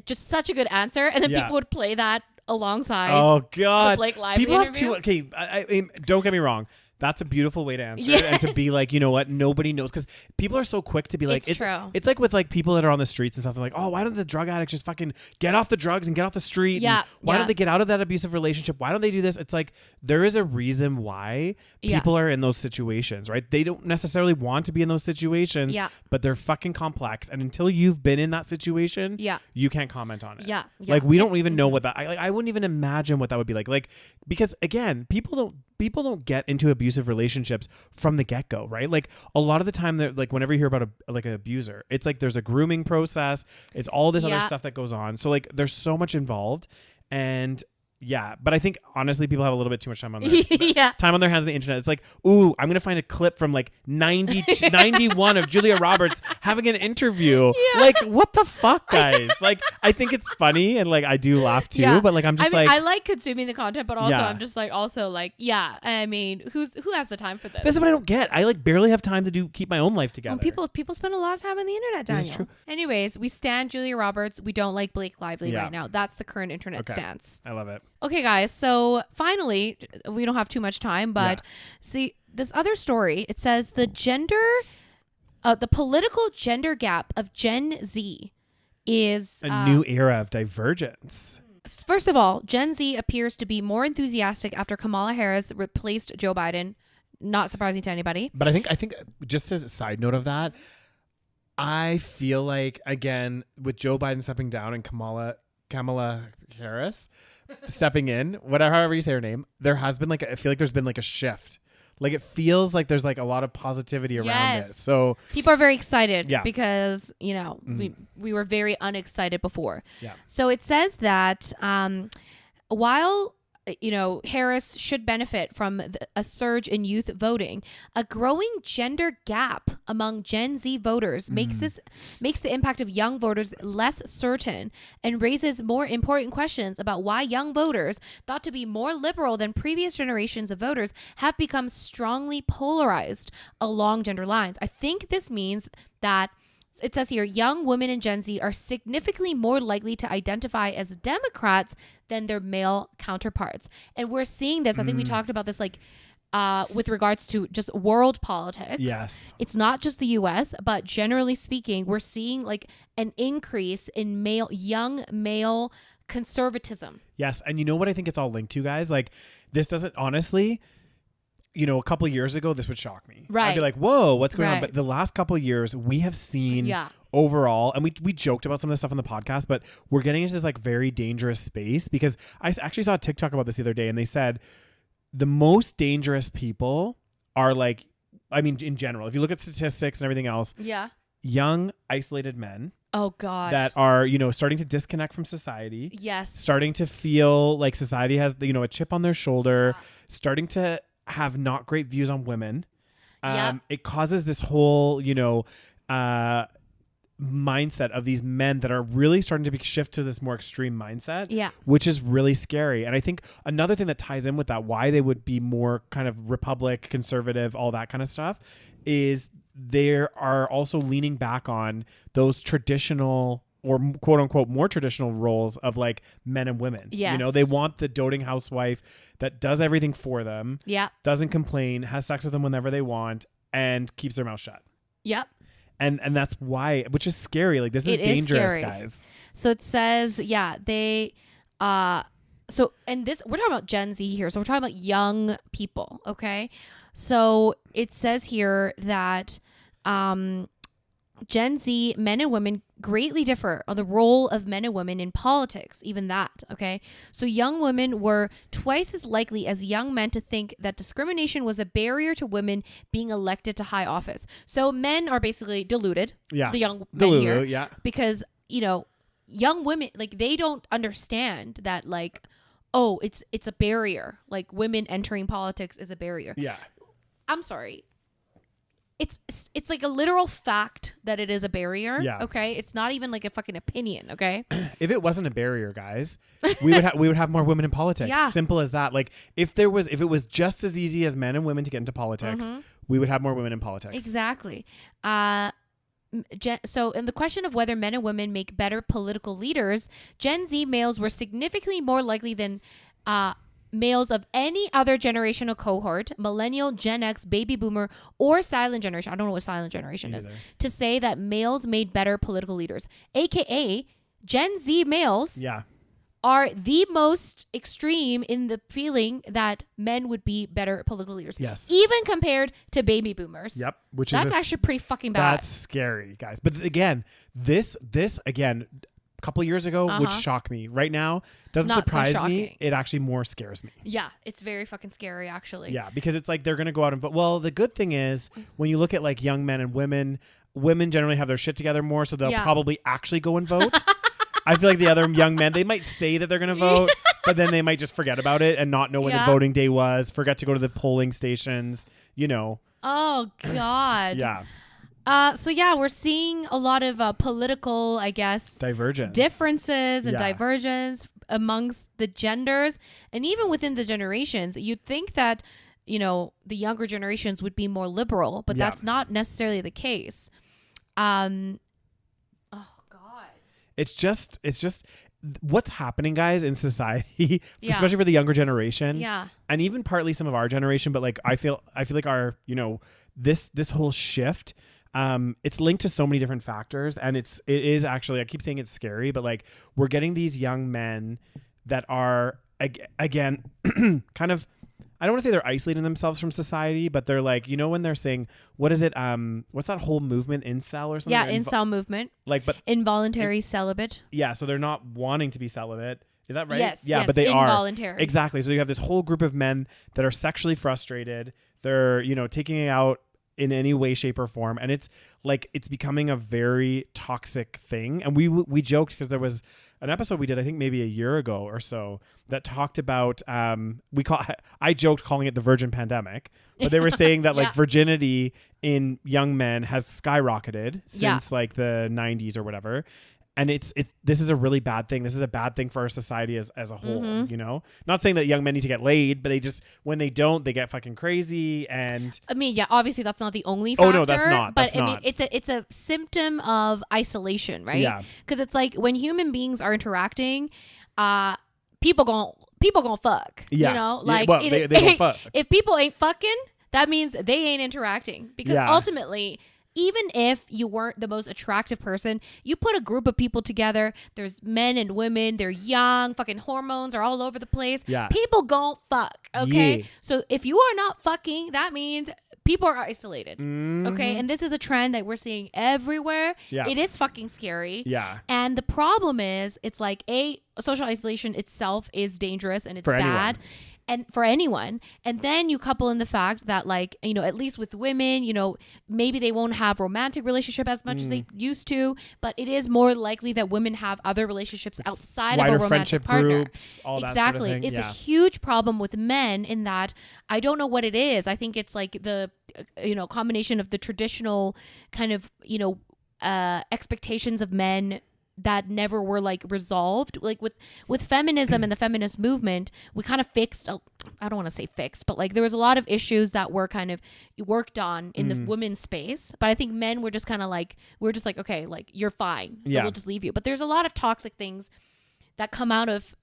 just such a good answer. And then people would play that alongside. Oh God. The Blake Lively people interview. have too. Okay. I don't get me wrong. That's a beautiful way to answer it, and to be like, you know what, nobody knows, because people are so quick to be like, it's true. It's like with like people that are on the streets and stuff. They're like, oh, why don't the drug addicts just fucking get off the drugs and get off the street? Yeah. And why don't they get out of that abusive relationship? Why don't they do this? It's like there is a reason why people are in those situations, right? They don't necessarily want to be in those situations, but they're fucking complex. And until you've been in that situation, you can't comment on it. Yeah. Like we don't even know what that. I wouldn't even imagine what that would be like. Like, because again, people don't get into abusive relationships from the get-go, right? Like a lot of the time, they're like, whenever you hear about an abuser, it's like there's a grooming process, it's all this other stuff that goes on. So like there's so much involved, and but I think honestly people have a little bit too much time on their time on their hands on the internet. It's like, ooh, I'm gonna find a clip from like 91 of Julia Roberts having an interview. Like, what the fuck, guys? Like, I think it's funny, and like I do laugh too, but like I'm just I like consuming the content, but also I'm just like I mean, who has the time for this? This is what I don't get. I like barely have time to keep my own life together. Well, people spend a lot of time on the internet, Daniel. This is true. Anyways, we stand Julia Roberts. We don't like Blake Lively right now. That's the current internet stance. I love it. Okay, guys. So finally, we don't have too much time, but see this other story. It says the gender The political gender gap of Gen Z is a new era of divergence. First of all, Gen Z appears to be more enthusiastic after Kamala Harris replaced Joe Biden. Not surprising to anybody. But I think just as a side note of that, I feel like, again, with Joe Biden stepping down and Kamala Harris stepping in, however you say her name, there has been I feel like there's been a shift. Like it feels like there's a lot of positivity around it. So people are very excited because, we were very unexcited before. Yeah. So it says that while Harris should benefit from a surge in youth voting, a growing gender gap among Gen Z voters makes the impact of young voters less certain and raises more important questions about why young voters, thought to be more liberal than previous generations of voters, have become strongly polarized along gender lines. I think this means that it says here, young women in Gen Z are significantly more likely to identify as Democrats than their male counterparts. And we're seeing this. I think we talked about this with regards to just world politics. Yes. It's not just the US, but generally speaking, we're seeing an increase in young male conservatism. Yes. And you know what I think it's all linked to, guys? This doesn't honestly... a couple of years ago, this would shock me. Right. I'd be like, whoa, what's going on? But the last couple of years, we have seen overall, and we joked about some of this stuff on the podcast, but we're getting into this very dangerous space, because I actually saw a TikTok about this the other day, and they said the most dangerous people are in general, if you look at statistics and everything else, young, isolated men. Oh, God. That are, starting to disconnect from society. Yes. Starting to feel like society has, a chip on their shoulder, starting to have not great views on women. It causes this whole, mindset of these men that are really starting to shift to this more extreme mindset, which is really scary. And I think another thing that ties in with that, why they would be more kind of Republic, conservative, all that kind of stuff, is they are also leaning back on those traditional or quote unquote more traditional roles of men and women. Yes. They want the doting housewife that does everything for them, doesn't complain, has sex with them whenever they want, and keeps their mouth shut. Yep. And that's why, which is scary. This is dangerous, guys. So it says, they and this, we're talking about Gen Z here. So we're talking about young people. Okay. So it says here that Gen Z men and women greatly differ on the role of men and women in politics, even that, okay? So young women were twice as likely as young men to think that discrimination was a barrier to women being elected to high office. So men are basically deluded. Yeah. The young men here. Yeah. Because, young women, they don't understand that, it's a barrier. Women entering politics is a barrier. Yeah. I'm sorry. It's a literal fact that it is a barrier. Yeah. Okay. It's not even a fucking opinion. Okay. If it wasn't a barrier, guys, we would have more women in politics. Yeah. Simple as that. If it was just as easy as men and women to get into politics, we would have more women in politics. Exactly. So in the question of whether men and women make better political leaders, Gen Z males were significantly more likely than males of any other generational cohort, millennial, Gen X, baby boomer, or silent generation, I don't know what silent generation is, to say that males made better political leaders. AKA Gen Z males are the most extreme in the feeling that men would be better political leaders. Yes. Even compared to baby boomers. Yep. That's actually pretty fucking bad. That's scary, guys. But again, this again, a couple years ago would shock me. Right now, doesn't Not surprise so me. shocking. It actually more scares me. Yeah, it's very fucking scary, actually. Yeah, because it's they're going to go out and vote. Well, the good thing is when you look at young men and women generally have their shit together more, so they'll probably actually go and vote. I feel like the other young men, they might say that they're going to vote, but then they might just forget about it and not know when the voting day was, forget to go to the polling stations, Oh, God. Yeah. So we're seeing a lot of political, I guess, divergence, differences and divergence amongst the genders, and even within the generations. You'd think that, the younger generations would be more liberal, but that's not necessarily the case. Oh God. It's just what's happening, guys, in society, especially for the younger generation. Yeah. And even partly some of our generation, but I feel like our, this whole shift it's linked to so many different factors, and it is actually, I keep saying it's scary, but like we're getting these young men that are again kind of, I don't want to say they're isolating themselves from society, but they're like, when they're saying, what is it? What's that whole movement, incel or something? Yeah, incel movement. Like, but involuntary celibate. Yeah, so they're not wanting to be celibate. Is that right? Yes. Yeah, yes, but they involuntary. are. Exactly. So you have this whole group of men that are sexually frustrated. They're, taking it out in any way, shape, or form, and it's becoming a very toxic thing. And we joked because there was an episode we did, I think maybe a year ago or so, that talked about I joked calling it the virgin pandemic, but they were saying that like virginity in young men has skyrocketed since like the 90s or whatever. And this is a really bad thing. This is a bad thing for our society as a whole, Not saying that young men need to get laid, but they just, when they don't, they get fucking crazy. And I mean, yeah, obviously that's not the only factor. Oh no, that's not. But I mean, it's a symptom of isolation, right? Yeah. Because it's like when human beings are interacting, people gonna fuck. Yeah. Like they don't fuck. If people ain't fucking, that means they ain't interacting. Because ultimately, even if you weren't the most attractive person, you put a group of people together, there's men and women, they're young, fucking hormones are all over the place. Yeah. People gon' fuck, okay? Yeah. So if you are not fucking, that means people are isolated, Mm-hmm. okay? And this is a trend that we're seeing everywhere. Yeah. It is fucking scary. Yeah. And the problem is, it's like, social isolation itself is dangerous and it's For bad. anyone. And for anyone. And then you couple in the fact that, like, at least with women, maybe they won't have romantic relationship as much as they used to, but it is more likely that women have other relationships outside of a romantic friendship partner. Groups, all exactly. that sort of thing. It's a huge problem with men in that I don't know what it is. I think it's like the, combination of the traditional kind of, expectations of men that never were like resolved. Like with feminism and the feminist movement, we kind of fixed, I don't want to say fixed, but like there was a lot of issues that were kind of worked on in the women's space. But I think men were just kind of like, we're just like, okay, like you're fine. So we'll just leave you. But there's a lot of toxic things that come out of,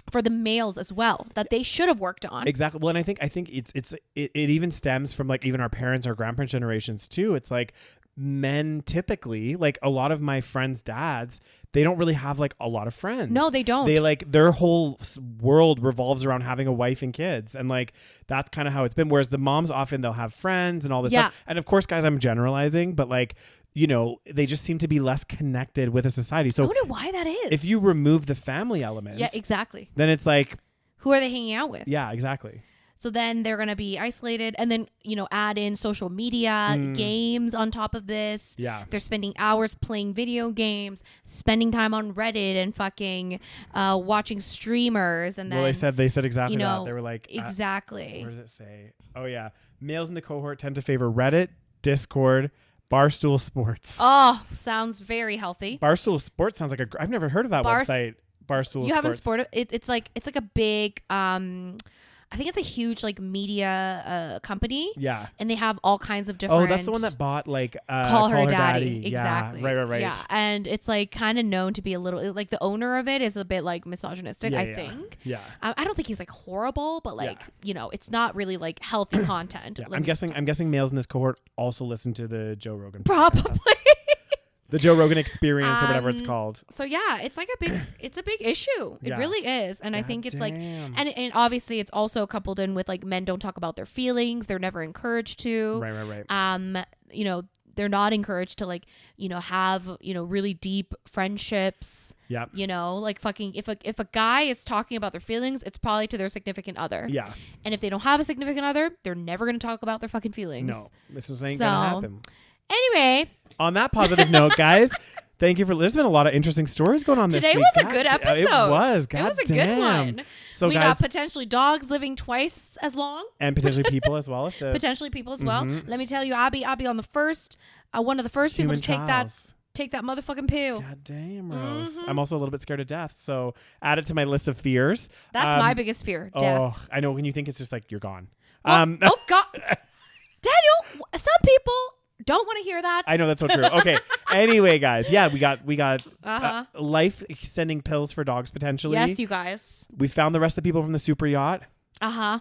for the males as well, that they should have worked on. Exactly. Well, and I think it even stems from like even our parents, our grandparents' generations too. It's like men typically, like a lot of my friends' dads, they don't really have like a lot of friends. No, they don't. They like their whole world revolves around having a wife and kids, and like that's kind of how it's been. Whereas the moms often they'll have friends and all this stuff. And of course, guys, I'm generalizing, but like they just seem to be less connected with a society. So I wonder why that is. if you remove the family element, yeah, exactly. then it's like, who are they hanging out with? Yeah, exactly. So then they're going to be isolated, and then, add in social media, games on top of this. Yeah. They're spending hours playing video games, spending time on Reddit and fucking watching streamers. And then, well, they said exactly that. They were like, exactly. Where does it say? Oh yeah. Males in the cohort tend to favor Reddit, Discord, Barstool Sports. Oh, sounds very healthy. Barstool Sports sounds like I've never heard of that website. Barstool. You haven't Sports. It's like a big I think it's a huge like media company. Yeah. And they have all kinds of different. Oh, that's the one that bought like Call Her Daddy. Exactly. Yeah, right. Yeah. And it's like kind of known to be a little like the owner of it is a bit like misogynistic, I think. Yeah. I don't think he's like horrible, but like, it's not really like healthy content. Yeah. I'm guessing males in this cohort also listen to the Joe Rogan Probably. podcast. The Joe Rogan Experience or whatever it's called. So yeah, it's like it's a big issue. It really is. And I think it's like, and obviously it's also coupled in with like men don't talk about their feelings. They're never encouraged to. Right. They're not encouraged to like, have, really deep friendships. Yeah. Like fucking, if a guy is talking about their feelings, it's probably to their significant other. Yeah. And if they don't have a significant other, they're never going to talk about their fucking feelings. No, this ain't gonna happen. Anyway. On that positive note, guys, thank you there's been a lot of interesting stories going on this week. Today was a good episode. It was. It was a good one. So we got potentially dogs living twice as long. And potentially people as well. Potentially people as well. Let me tell you, I'll be on the first, one of the first people to take that motherfucking pill. God damn, Rose. I'm also a little bit scared of death. So add it to my list of fears. That's my biggest fear, death. Oh, I know when you think it's just like, you're gone. Oh God. Daniel, some people don't want to hear that. I know that's so true. Okay. Anyway, guys. Yeah, we got life extending pills for dogs potentially. Yes, you guys. We found the rest of the people from the super yacht.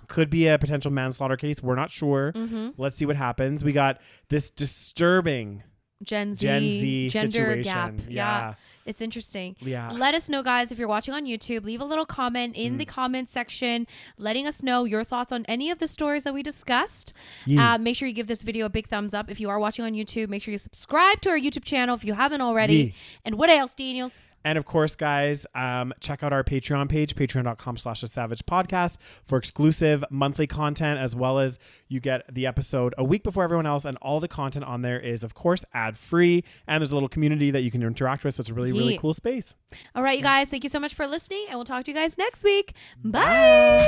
Could be a potential manslaughter case. We're not sure. Let's see what happens. We got this disturbing Gen Z gender situation. gap. Yeah. It's interesting. Yeah. Let us know, guys, if you're watching on YouTube. Leave a little comment in the comment section letting us know your thoughts on any of the stories that we discussed. Make sure you give this video a big thumbs up. If you are watching on YouTube, make sure you subscribe to our YouTube channel if you haven't already. And what else, Daniels? And of course, guys, check out our Patreon page, patreon.com/SaVeg podcast for exclusive monthly content, as well as you get the episode a week before everyone else. And all the content on there is, of course, ad-free. And there's a little community that you can interact with. So it's a really cool space. All right, you guys, thank you so much for listening, and we'll talk to you guys next week. Bye.